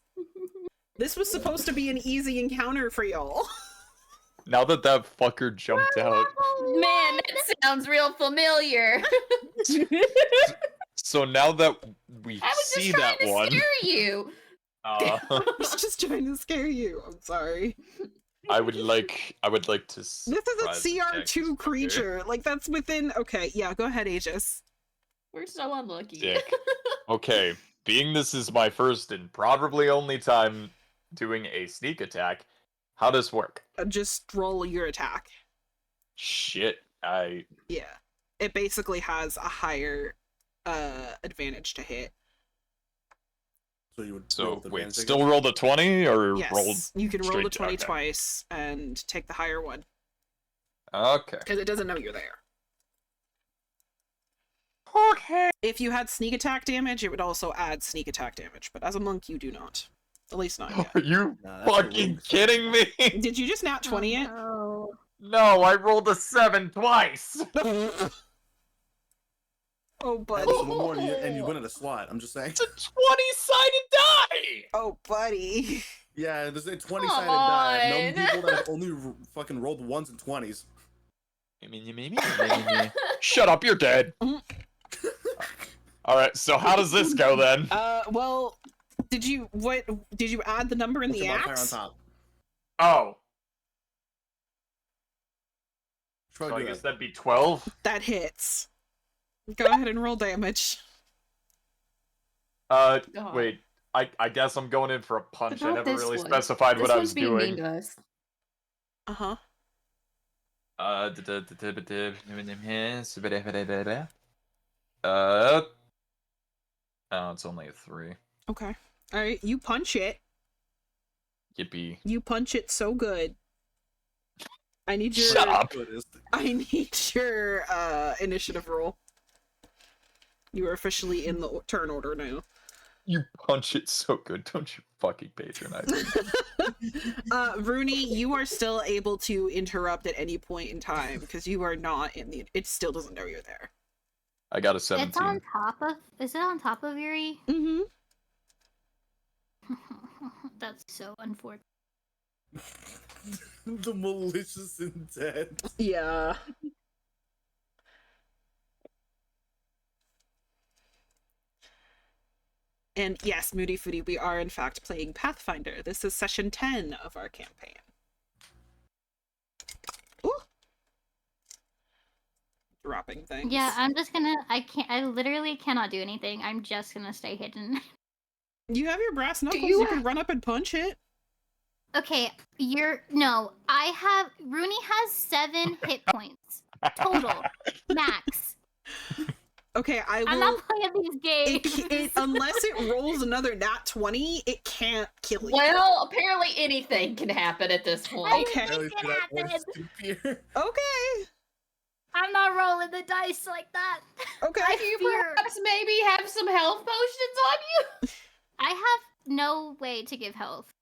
This was supposed to be an easy encounter for y'all. Now that fucker jumped out. Man, that sounds real familiar. So now that we I was see just trying that to one, scare you. I was just trying to scare you. I'm sorry. I would like to. This is a surprise attack this CR2 fucker. creature. Like, that's within... Okay, yeah, go ahead, Aegis. We're so unlucky. Dick. Okay, being this is my first and probably only time doing a sneak attack, how does this work? Just roll your attack. Shit, Yeah. It basically has a higher advantage to hit. So you would so roll with wait, advantage, I still guess? roll the 20 or Yes, roll? you can roll the straight 20 okay. twice and take the higher one. Okay. Because it doesn't know you're there. Okay. If you had sneak attack damage, it would also add sneak attack damage. But as a monk, you do not. At least not yet. Are you Nah, that's a fucking rogue. kidding me? Did you just nat 20 it? Oh, No, I rolled a 7 twice. Oh, Add buddy. this one more and you win at a slot. I'm just saying. It's a 20-sided die. Oh, buddy. Yeah, there's a 20-sided Come die. I've known on. people that have only fucking rolled ones and 20s. Shut up, you're dead. Alright, so how does this go then? Well, did you add the number in What's the your modifier on axe? top? Oh. Should So probably I do guess that. that'd be 12? That hits. Go ahead and roll damage. God. Wait. I guess I'm going in for a punch. I About never this really one. specified This what I one's was being mean doing. to us. Uh-huh. Oh, it's only a 3. Okay. Alright, you punch it. Yippee. You punch it so good. I need your Shut up! I need your initiative roll. You are officially in the turn order now. You punch it so good, don't you fucking patronize me. Rooney, you are still able to interrupt at any point in time because you are not in the. It still doesn't know you're there. I got a It's on 17. top of. Is it on top of Yuri? Mm-hmm. That's so unfortunate. The malicious intent. Yeah. And yes, Moody Foodie, we are in fact playing Pathfinder. This is session 10 of our campaign. Ooh. Dropping things. Yeah, I'm just gonna. I literally cannot do anything. I'm just gonna stay hidden. You have your brass knuckles. you You can run up and punch it. Okay, no. I have. Rooney has 7 hit points total, max. Okay, I will. I'm not playing these games. Unless it rolls another nat 20, it can't kill you. Well, apparently anything can happen at this point. Okay. Really It should have more happened. stupid. Okay. I'm not rolling the dice like that. Okay. I Do you fear. perhaps maybe have some health potions on you? I have no way to give health.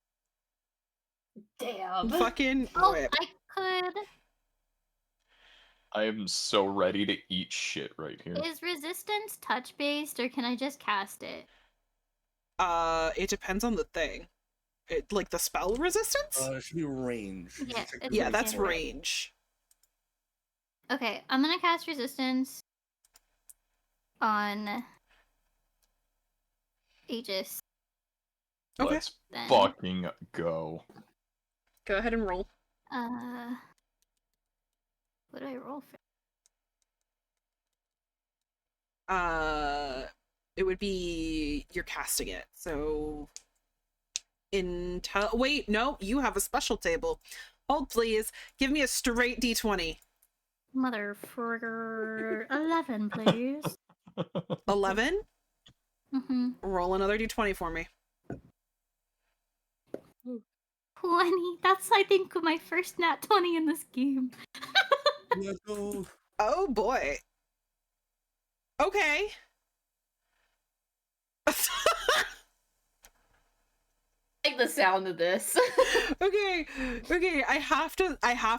Damn. Fucking Oh, rip. I could. I am so ready to eat shit right here. Is resistance touch based or can I just cast it? It depends on the thing. It like the spell resistance? It should be range. You should Yeah, check it's the Yeah, range that's for it. range. Okay, I'm gonna cast resistance on Aegis. Okay. Let's Then. fucking go. Go ahead and roll. What do I roll for? It would be you're casting it. So wait, no, you have a special table. Hold please. Give me a straight D20. Mother fricker. 11, please. 11? Mm-hmm. Roll another D20 for me. 20. That's, I think, my first nat 20 in this game. Let's go. Oh boy. Okay. I like the sound of this. Okay. I have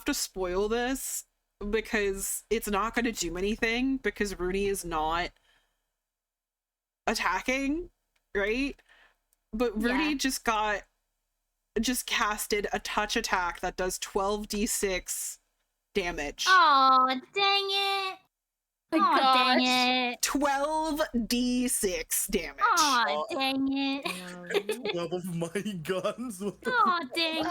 to spoil this because it's not going to do anything because Rooney is not attacking, right? But Rooney Yeah. just casted a touch attack that does 12d6 damage. Oh, dang it. My Oh, gosh. dang it. 12d6 damage. Oh, dang it. 12 of my guns. What the Oh, dang it.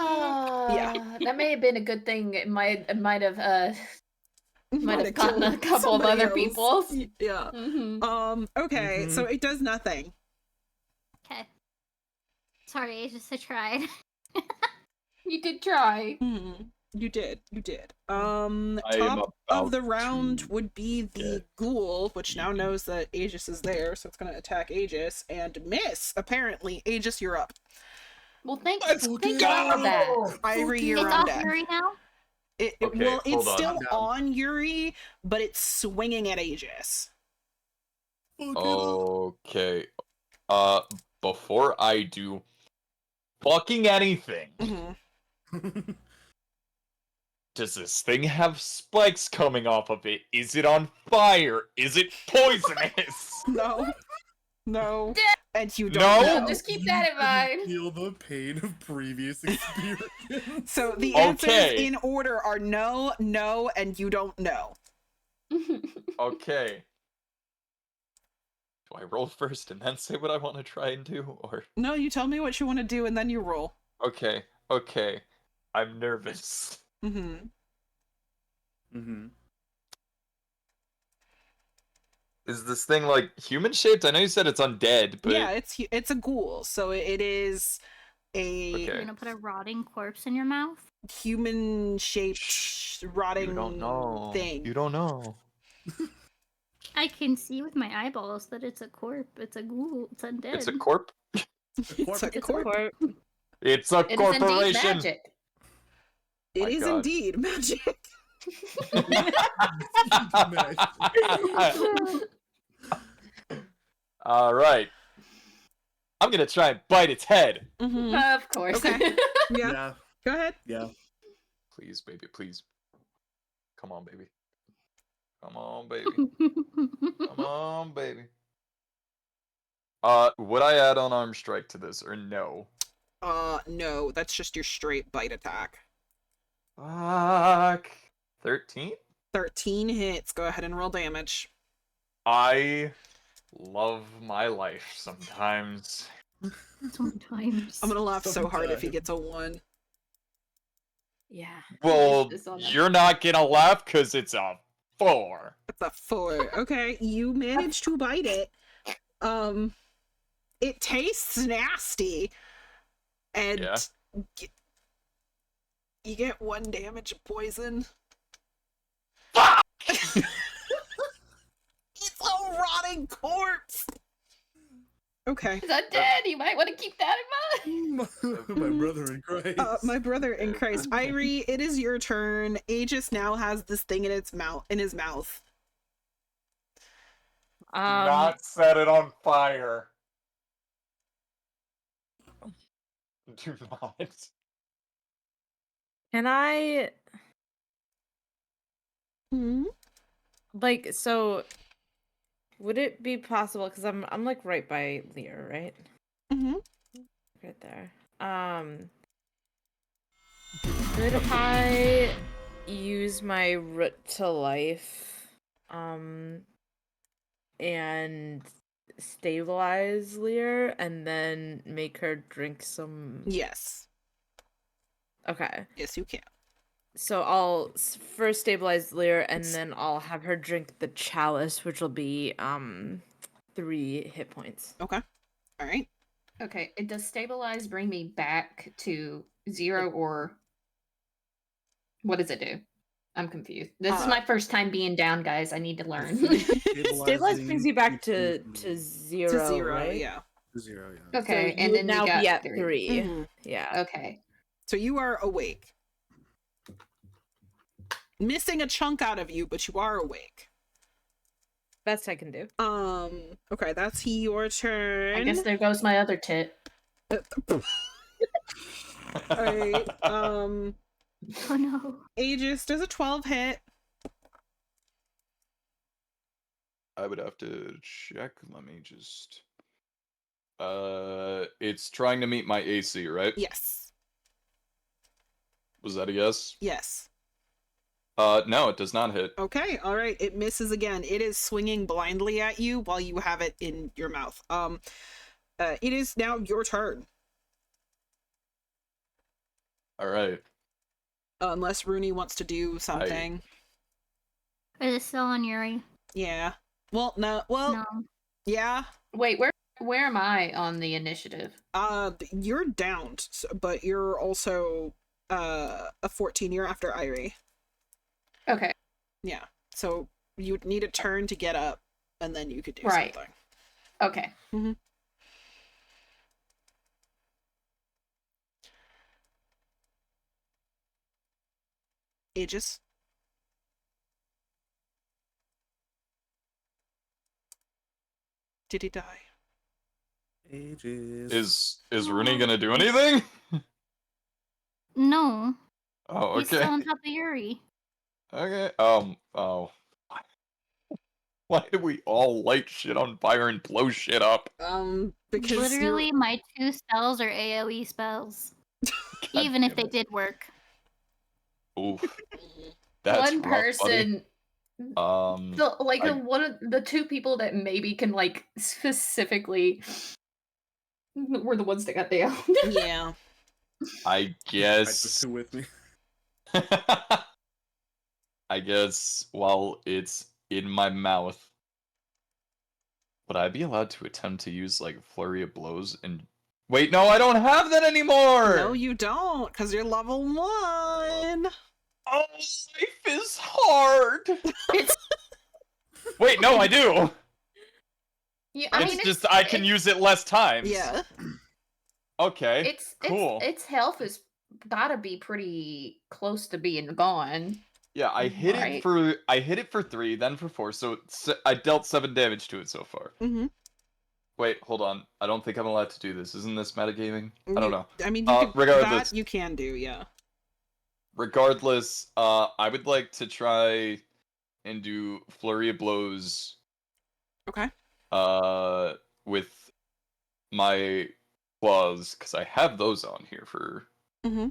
Yeah. That may have been a good thing. It might have might have gotten a killed couple of somebody other else. people's. Yeah. Mm-hmm. Okay, so it does nothing. Okay. Sorry, I tried. You did try. You did. I am Top of the about round to would be the get ghoul, which now knows that Aegis is there, so it's gonna attack Aegis and miss. Apparently, Aegis, you're up. Well, thank Let's you for go! that. Ivory, you're It's on off deck. Yuri now? Okay, Well, it's hold on. still I'm down. on Yuri, but it's swinging at Aegis. Okay. Before I do fucking anything, does this thing have spikes coming off of it? Is it on fire? Is it poisonous? No. No. Damn. And you don't No. know. Just keep that in mind. Feel the pain of previous experience. So the answers Okay. in order are no, no, and you don't know. Okay. Do I roll first and then say what I want to try and do, or? No, you tell me what you want to do and then you roll. Okay. Okay. I'm nervous. Mm-hmm. Mm-hmm. Is this thing like human shaped? I know you said it's undead, but Yeah, it's a ghoul, so it is a Okay. You're gonna put a rotting corpse in your mouth? human shaped Shh, rotting you don't know. thing. You don't know. I can see with my eyeballs that it's a corpse. It's a ghoul. It's undead. It's a corp. It's a It's a corp. corp. It's a It is indeed corporation. magic. It My is God. indeed magic. All right. I'm gonna try and bite its head. Mm-hmm. Of course. Okay. Yeah. Yeah. Go ahead. Yeah. Please, baby, please. Come on, baby. Come on, baby. Come on, baby. Would I add unarmed strike to this or no? No, that's just your straight bite attack. Fuck. 13? 13 hits. Go ahead and roll damage. I love my life sometimes. Sometimes. I'm gonna laugh so hard if he Sometimes. gets a 1. Yeah. Well, this on a- you're not gonna laugh because it's a 4. It's a 4. Okay, you managed to bite it. It tastes nasty. And Yeah. you get 1 damage of poison. Fuck! It's a rotting corpse! Okay. It's undead. You might want to keep that in mind. My brother in Christ. My brother in Christ. Irie, it is your turn. Aegis now has this thing in his mouth. Not set it on fire. Do not. Can I Hmm? like so? Would it be possible? Because I'm like right by Lear, right? Mm-hmm. Right there. Could I use my root to life, and stabilize Lear, and then make her drink some? Yes. Okay. Yes, you can. So I'll first stabilize Lear, and then I'll have her drink the chalice, which will be 3 hit points. Okay. All right. Okay, it does stabilize bring me back to 0 or what does it do? I'm confused. This is my first time being down, guys. I need to learn. Stabilize brings you back to 0, To 0, right? yeah. To 0, yeah. Okay, so and you then would now we got be at 3. 3. Mhm. Yeah. Okay. So you are awake. Missing a chunk out of you, but you are awake. Best I can do. Okay, that's your turn. I guess there goes my other tit. Alright, Oh no. Aegis, does a 12 hit? I would have to check. Let me just. It's trying to meet my AC, right? Yes. Was that a yes? Yes. No, it does not hit. Okay, alright, it misses again. It is swinging blindly at you while you have it in your mouth. It is now your turn. All right. Unless Rooney wants to do something. Is it still on Yuri? Yeah. Well, no. Well, No. yeah. Wait, where am I on the initiative? You're downed, but you're also a 14. You're after Irie. Okay. Yeah. So you'd need a turn to get up, and then you could do Right. something. Okay. Aegis. Did he die? Ages. Is Rooney gonna do anything? No. Oh, He's still okay. on top of Yuri. Okay. Oh. Why do we all light shit on fire and blow shit up? Because Literally, my 2 spells are AoE spells. God Even if damn they did work. Oof. That's One rough, buddy. person, I- one of the 2 people that maybe can like specifically were the ones that got down. yeah. I I took guess. 2 with me. I guess while it's in my mouth, would I be allowed to attempt to use like flurry of blows and wait? No, I don't have that anymore. No, you don't, because you're level 1. Oh, life is hard. It's Wait, no, I do. yeah, It's just I can use it less times. Yeah. Okay. It's cool. its health is gotta be pretty close to being gone. Yeah, I hit Right. it for 3, then for 4. So I dealt 7 damage to it so far. Mm-hmm. Wait, hold on. I don't think I'm allowed to do this. Isn't this metagaming? I don't know. I mean, you could, regardless. that you can do, yeah. Regardless, I would like to try and do flurry of blows. Okay. With my claws, because I have those on here for Mm-hmm.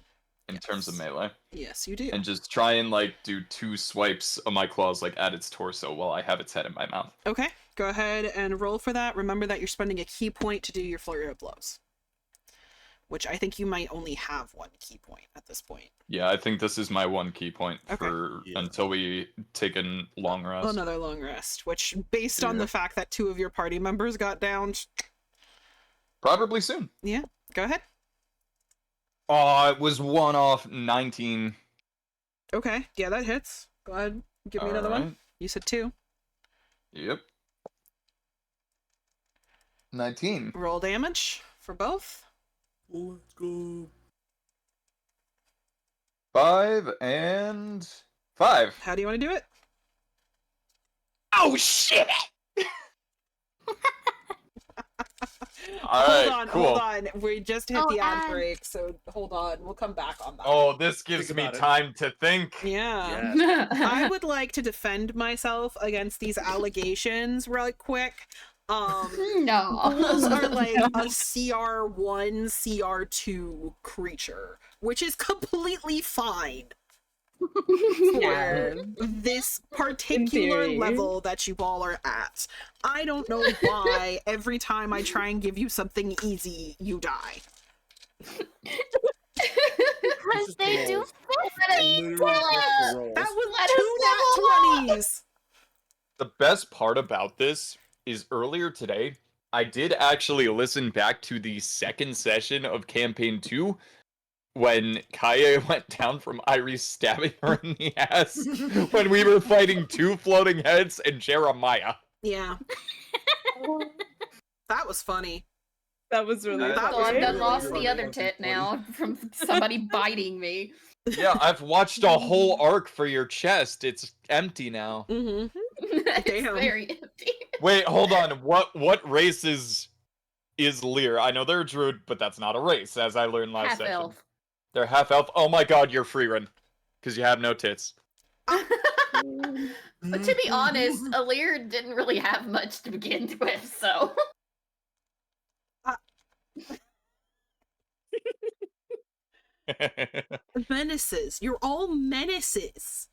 in terms of melee, Yes, you do. and just try and like do 2 swipes of my claws like at its torso while I have its head in my mouth. Okay, go ahead and roll for that. Remember that you're spending a key point to do your flurry of blows. Which I think you might only have 1 key point at this point. Yeah, I think this is my 1 key point Okay. for Yeah. until we take a long rest. Another long rest, which, based on Yeah. the fact that 2 of your party members got down, Probably soon. go ahead. It was 1 off 19. Okay, yeah, that hits. Go ahead, give me another one. Alright. You said 2. Yep. 19. Roll damage for both. Let's go. 5 and 5. How do you want to do it? Oh shit! Hold Alright, on, cool. hold on. We just hit Oh, the ad ad. break, so hold on. We'll come back on that. Oh, this gives Think me about it. time to think. Yeah. Yeah. I would like to defend myself against these allegations real quick. No. Ghouls are like a CR1, CR2 creature, which is completely fine Yeah. for this particular theory. level that you all are at. I don't know why every time I try and give you something easy, you die. Because they do 50! Literally That rolls. That was Let us 2 nat 20s! The best part about this is earlier today, I did actually listen back to the second session of Campaign 2 when Kaya went down from Iris stabbing her in the ass when we were fighting 2 floating heads and Jeremiah. Yeah. That was funny. That was really That So was I've really done lost funny. the other tit now from somebody biting me. Yeah, I've watched a whole arc for your chest. It's empty now. Mm-hmm. It's Damn. very empty. Wait, hold on. What race is Lear? I know they're a druid, but that's not a race, as I learned last Half session. elf. They're half elf. Oh my god, you're free run. Because you have no tits. But to be honest, Alir didn't really have much to begin with, so. Menaces. You're all menaces.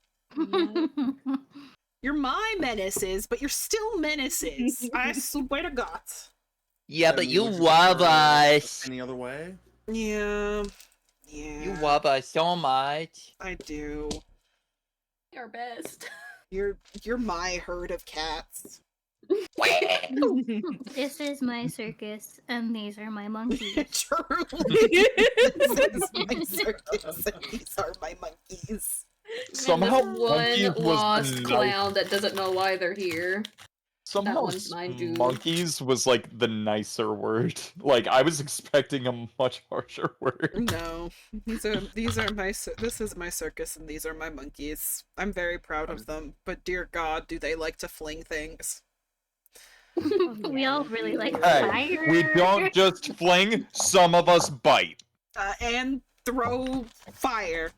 You're my menaces, but you're still menaces. I swear to God. Yeah, Then but you would love prefer us. Any other way? Yeah. Yeah. You love us so much. I do. Your best. You're my herd of cats. This is my circus, and these are my monkeys. Truly. This is my circus, and these are my monkeys. Somehow And this one monkeys was lost the clown that doesn't know why they're here. Somehow one's mine, dude. monkeys was like the nicer word. Like I was expecting a much harsher word. No, these are my this is my circus, and these are my monkeys. I'm very proud of them, but dear God, do they like to fling things? We all really like Hey, fire. we don't just fling, some of us bite. And throw fire,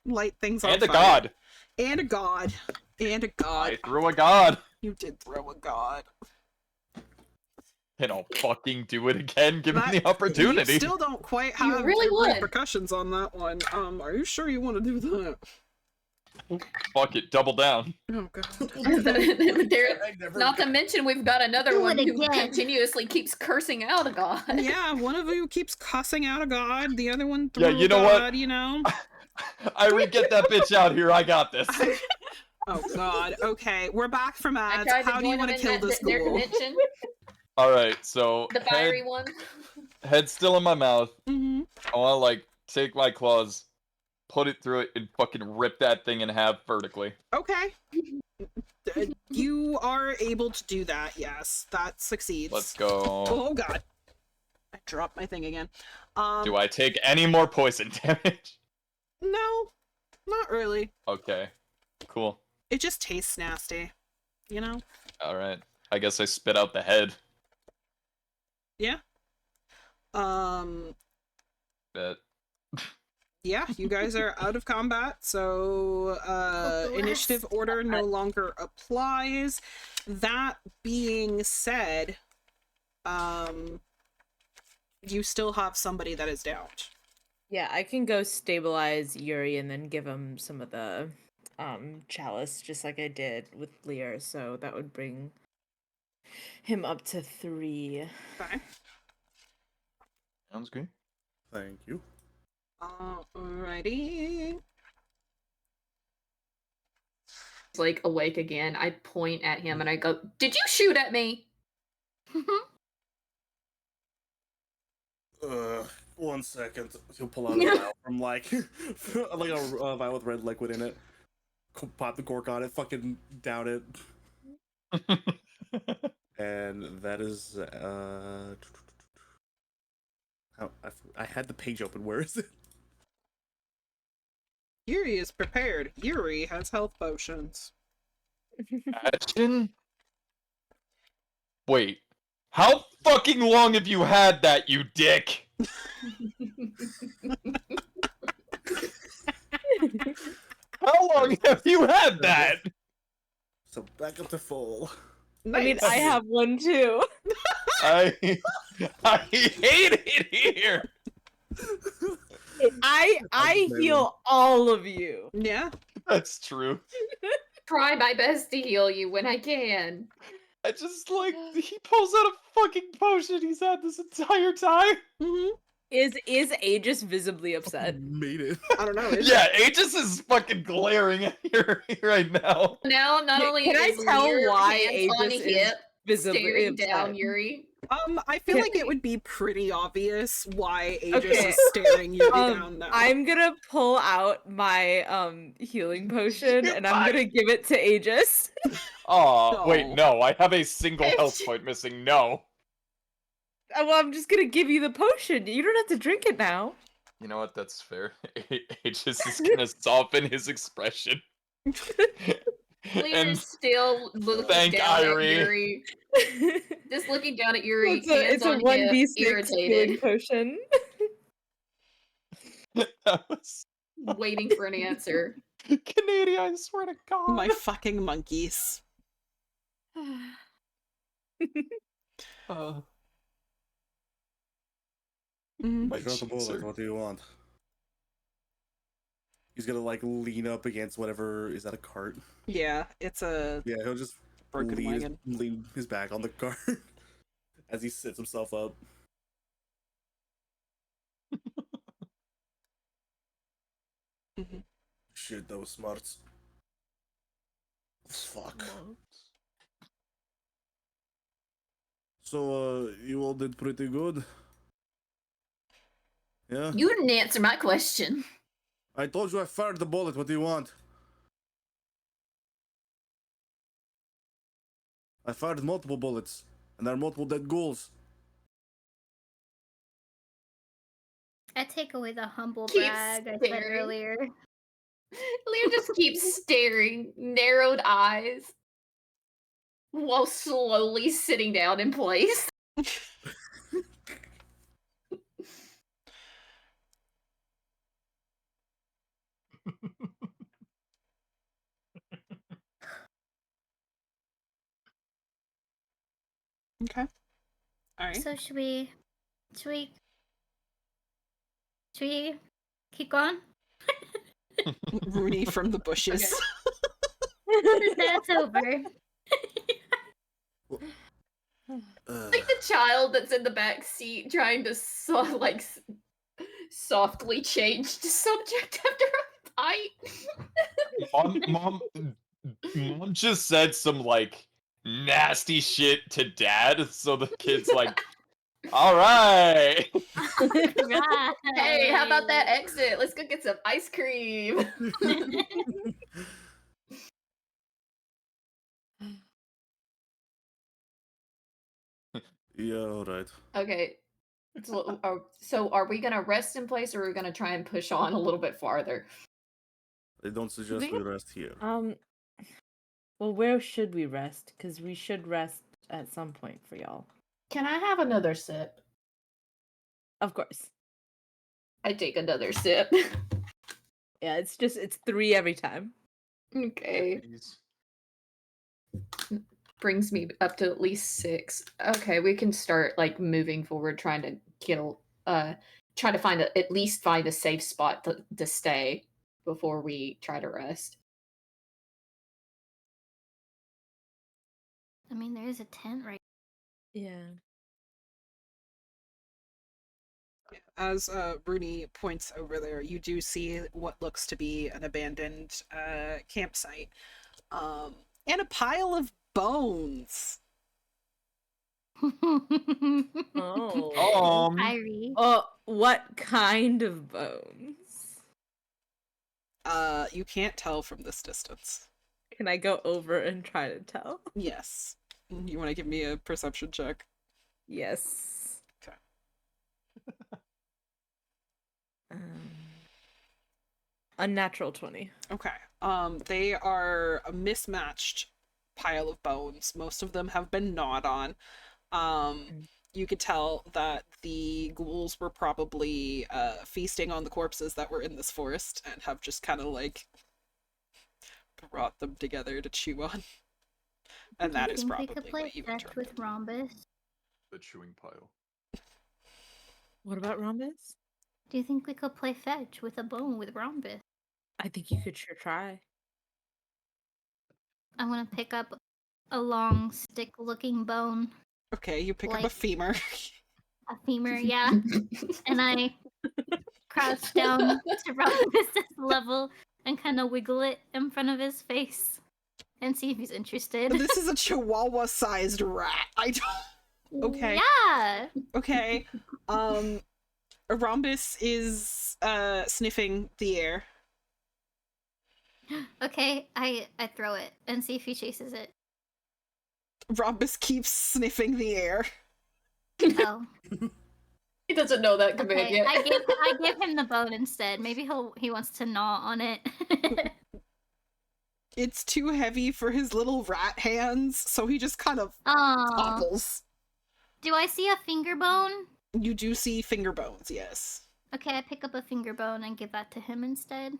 light things on And a fire. god. And a god, and a god. I threw a god. You did throw a god. And I'll fucking do it again, given That- the opportunity. You still don't quite You have really would. repercussions on that one. Are you sure you want to do that? Fuck it, double down. Oh god. Not to mention, we've got another Do one it who again. continuously keeps cursing out a god. Yeah, one of you keeps cussing out a god, the other one threw Yeah, you a know what? god, you know? Irene, get that bitch out here. I got this. Oh god. Okay, we're back from I ads. tried to How do you join want them to in kill this their ghoul? dimension. All right, so The fiery one. head still in my mouth. Mm-hmm. I want to like take my claws, put it through it, and fucking rip that thing in half vertically. Okay. You are able to do that, yes. That succeeds. Let's go. Oh god. I dropped my thing again. Do I take any more poison damage? No, not really. Okay, cool. It just tastes nasty, you know? All right. I guess I spit out the head. Yeah. Bet. Yeah, you guys are out of combat, so the initiative last order no longer applies. That being said, you still have somebody that is downed. Yeah, I can go stabilize Yuri and then give him some of the chalice, just like I did with Lear. So that would bring him up to 3. Okay. Sounds good. Thank you. Alrighty. He's like awake again. I point at him and I go, "Did you shoot at me?" 1 second. He'll pull out a vial from like a vial with red liquid in it. Pop the cork on it. Fucking down it. And that is I had the page open. Where is it? Yuri is prepared. Yuri has health potions. Action? Wait. How fucking long have you had that, you dick? How long have you had that? So back up to full. I mean, Nice. I have one too. I hate it here. I heal all of you. Yeah. That's true. Try my best to heal you when I can. I just like he pulls out a fucking potion he's had this entire time. Mm-hmm. Is Aegis visibly upset? Made it. I don't know. Is Yeah, Aegis is fucking glaring at you right now. Now, not only Can I is tell Lear why hands on Aegis is hip, visibly staring upset? down Yuri. I feel Can like it would be pretty obvious why Aegis Okay. is staring Yuri down now. I'm gonna pull out my healing potion and I'm gonna give it to Aegis. Aw, wait, No. no, I have a single health point missing. No. Well, I'm just gonna give you the potion. You don't have to drink it now. You know what? That's fair. Aegis is gonna soften his expression. Lear And is still looking thank down Irie. at Yuri. Just looking down at Yuri, It's a hands on 1d6 hip, healing irritated, potion. that was waiting for an answer. Canadian, I swear to God. My fucking monkeys. Uh, Mhm. my I got the bullet. cheeks are- What do you want? He's gonna like lean up against whatever. Is that a cart? Yeah, it's a Yeah, he'll just broken wagon. lean his back on the cart as he sits himself up. Mhm. Shit, that was smarts. Fuck. So, you all did pretty good. Yeah? You didn't answer my question. I told you I fired the bullet. What do you want? I fired multiple bullets, and there are multiple dead ghouls. I take away the humble Keep brag I said staring. earlier. Lear just keeps staring, narrowed eyes, while slowly sitting down in place. Okay. All right. So should we keep going? Rooney from the bushes. That's over. Like the child that's in the back seat trying to softly change the subject after a fight. Mom just said some like nasty shit to dad, so the kid's like, all right. Right. Hey, how about that exit? Let's go get some ice cream. Yeah, alright. Okay. So are we gonna rest in place, or are we gonna try and push on a little bit farther? I don't suggest we- we rest here. Well, where should we rest? Because we should rest at some point for y'all. Can I have another sip? Of course. I take another sip. Yeah, it's 3 every time. Okay. Brings me up to at least 6. Okay, we can start like moving forward, trying to try to at least find a safe spot to stay before we try to rest. I mean, there is a tent right. Yeah. As Rooney points over there, you do see what looks to be an abandoned campsite, and a pile of bones. Oh. Irie. Oh, what kind of bones? You can't tell from this distance. Can I go over and try to tell? Yes. You want to give me a perception check? Yes. Okay. Unnatural 20. Okay. They are a mismatched pile of bones. Most of them have been gnawed on. You could tell that the ghouls were probably feasting on the corpses that were in this forest and have just kind of like brought them together to chew on. And that is think we probably could play what you fetch with interpreted. Rhombus? The chewing pile. What about Rhombus? Do you think we could play fetch with a bone with Rhombus? I think you could sure try. I'm gonna pick up a long stick-looking bone, Okay, you pick up a Like- femur. a femur, yeah, and I crouch down to Rhombus's level and kind of wiggle it in front of his face and see if he's interested. This is a chihuahua-sized rat. I don't... Okay. Yeah. Okay. Rhombus is sniffing the air. Okay, I throw it and see if he chases it. Rhombus keeps sniffing the air. Oh, He doesn't know that command okay. yet. I give him the bone instead. Maybe he wants to gnaw on it. It's too heavy for his little rat hands, so he just kind of Aw. topples. Do I see a finger bone? You do see finger bones, yes. Okay, I pick up a finger bone and give that to him instead.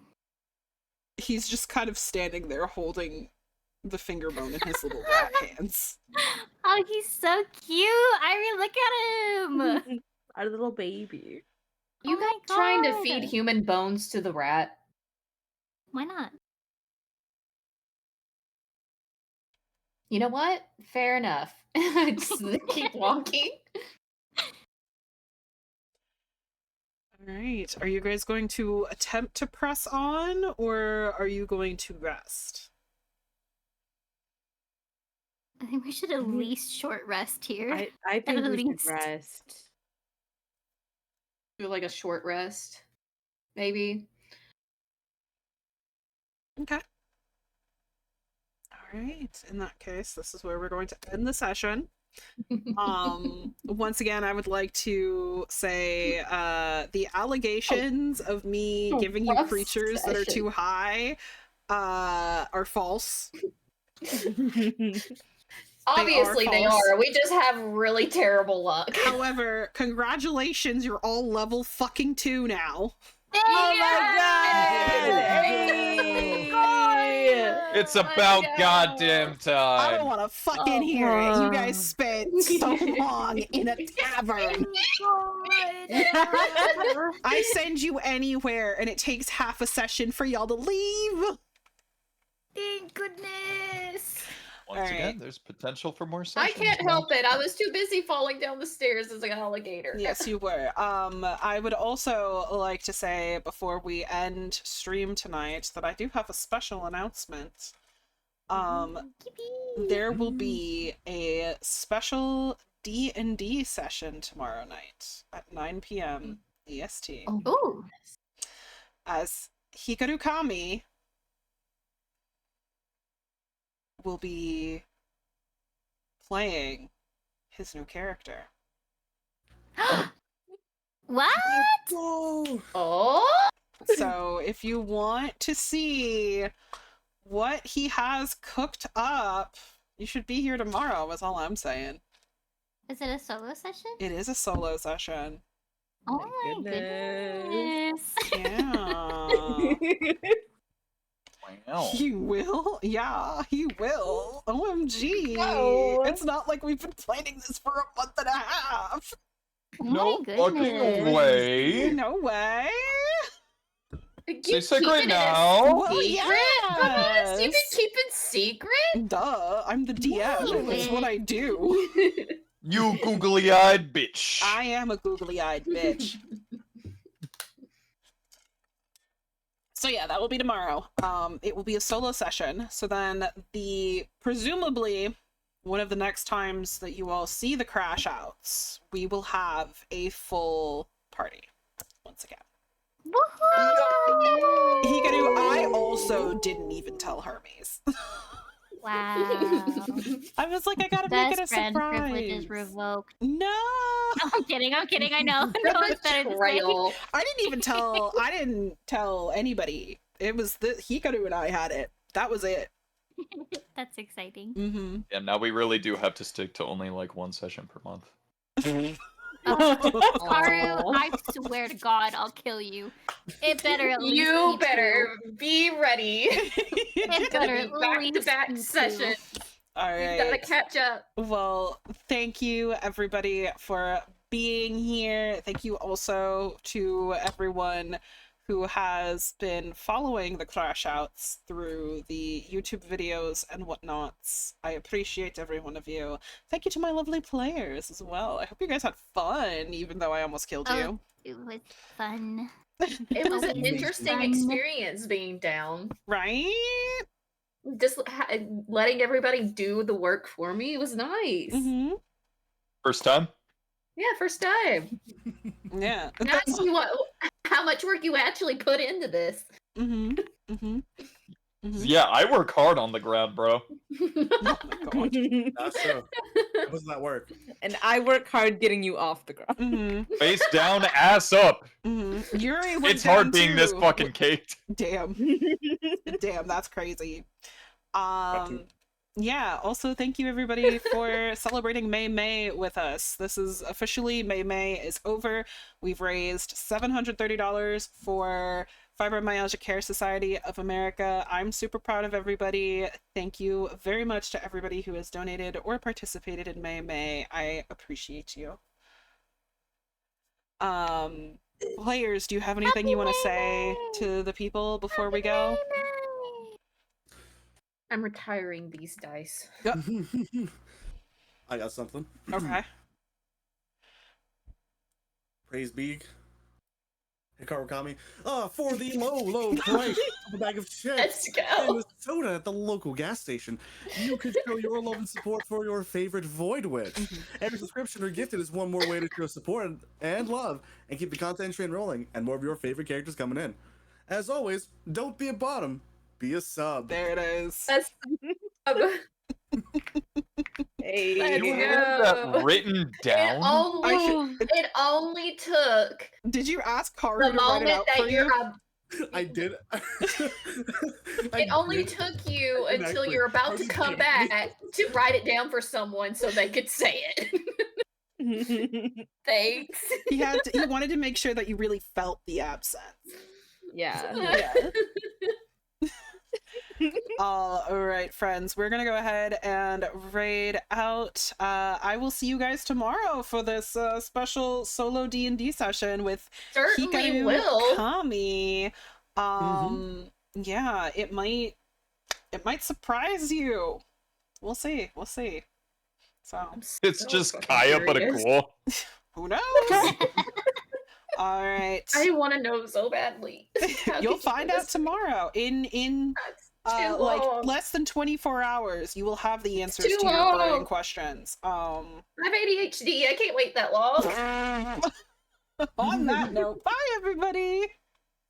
He's just kind of standing there holding the finger bone in his little rat hands. Oh, he's so cute! Irie, look at him! Our little baby. You Oh my guys trying to feed God. human bones to the rat? Why not? You know what? Fair enough. Just keep walking. Alright, are you guys going to attempt to press on, or are you going to rest? I think we should at least short rest here. I think At we should least. rest. Do like a short rest, maybe. Okay. Alright, in that case, this is where we're going to end the session. Once again, I would like to say the allegations of me giving you rough creatures that are session. too high are false. Obviously they false. are. We just have really terrible luck. However, congratulations, you're all level fucking 2 now. Oh my god! Yay! It's about goddamn I time. don't want to fucking hear it. You guys spent so long in a tavern. I send you anywhere, and it takes half a session for y'all to leave. Thank goodness. Once Alright. again, there's potential for more I sessions. can't help it. I was too busy falling down the stairs as an alligator. Yes, you were. I would also like to say before we end stream tonight that I do have a special announcement. There will be a special D&D session tomorrow night at 9 p.m. EST. Ooh. As Hikaru Kami will be playing his new character. What? Whoa! Oh, So if you want to see what he has cooked up, you should be here tomorrow, is all I'm saying. Is it a solo session? It is a solo session. Oh my my goodness. Yeah. Wow. He will? Yeah, he will. OMG. Oh. It's not like we've been planning this for a month and a half. Oh No my fucking goodness. way. No way. Say secret keeping it a now. Well, secret from us? You've been yes. keeping secret? Duh, I'm the DM. That's what I do. You googly-eyed bitch. I am a googly-eyed bitch. So yeah, that will be tomorrow. It will be a solo session. So then presumably one of the next times that you all see the crash outs, we will have a full party once again. Woohoo! Hikaru, I also didn't even tell Hermes. Wow. I was like, I gotta make it a Best friend surprise. privilege is revoked. No, I'm kidding, I know. I know it's better to say. Betrayal. I didn't tell anybody. It was Hikaru and I had it. That was it. That's exciting. Mm-hmm. Yeah, now we really do have to stick to only like one session per month. Karu, I swear to God, I'll kill you. It better at least You be better be ready. It better at Back least to back be session. All We've gotta right. catch up. Well, thank you everybody for being here. Thank you also to everyone who has been following the crash outs through the YouTube videos and whatnots. I appreciate every one of you. Thank you to my lovely players as well. I hope you guys had fun, even though I almost killed you. It was fun. It was an Amazing. interesting experience being down. Right? Just letting everybody do the work for me was nice. Mm-hmm. First time? Yeah, first time. Yeah. Now I see how much work you actually put into this. Mm-hmm. Mm-hmm. Mm-hmm. Yeah, I work hard on the ground, bro. Oh my god. That's true. How does that work? And I work hard getting you off the ground. Mm-hmm. Face down, ass up. Mm-hmm. Yuri went It's hard down being this too. fucking caked. Damn. Damn, that's crazy. Yeah, also thank you everybody for celebrating May with us. This is officially May is over. We've raised $730 for Fibromyalgia Care Society of America. I'm super proud of everybody. Thank you very much to everybody who has donated or participated in May. I appreciate you. Players, do you have anything you want to say to the people before we go? I'm retiring these dice. I got something. Okay. Praise be. Hikaru Kami. For the low price of a bag of chips Let's and go. a soda at the local gas station, you can show your love and support for your favorite Void Witch. Every subscription or gifted is one more way to show support and love and keep the content train rolling and more of your favorite characters coming in. As always, don't be a bottom, be a sub. There it is. That's Hey. Let's You go. have that written down? It only took Did you ask the Karu to write it moment out for that you? you're I did. it only took you I did until actually. you're about I to was come kidding. back to write it down for someone so they could say it. Thanks. He wanted to make sure that you really felt the absence. Yeah. Yeah. All right, friends, we're gonna go ahead and raid out. I will see you guys tomorrow for this special solo D&D session with Certainly Hikaru will. Kami. Yeah, it might surprise you. We'll see. So It's So just fucking Kaya, but a curious. ghoul. who knows? All right. I want to know so badly. How You'll could you find do out this to me? tomorrow. In That's too like long. less than 24 hours, you will have the answers too to your burning long. questions. I have ADHD. I can't wait that long. On that note, bye everybody.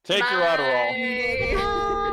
Take your Adderall. Bye.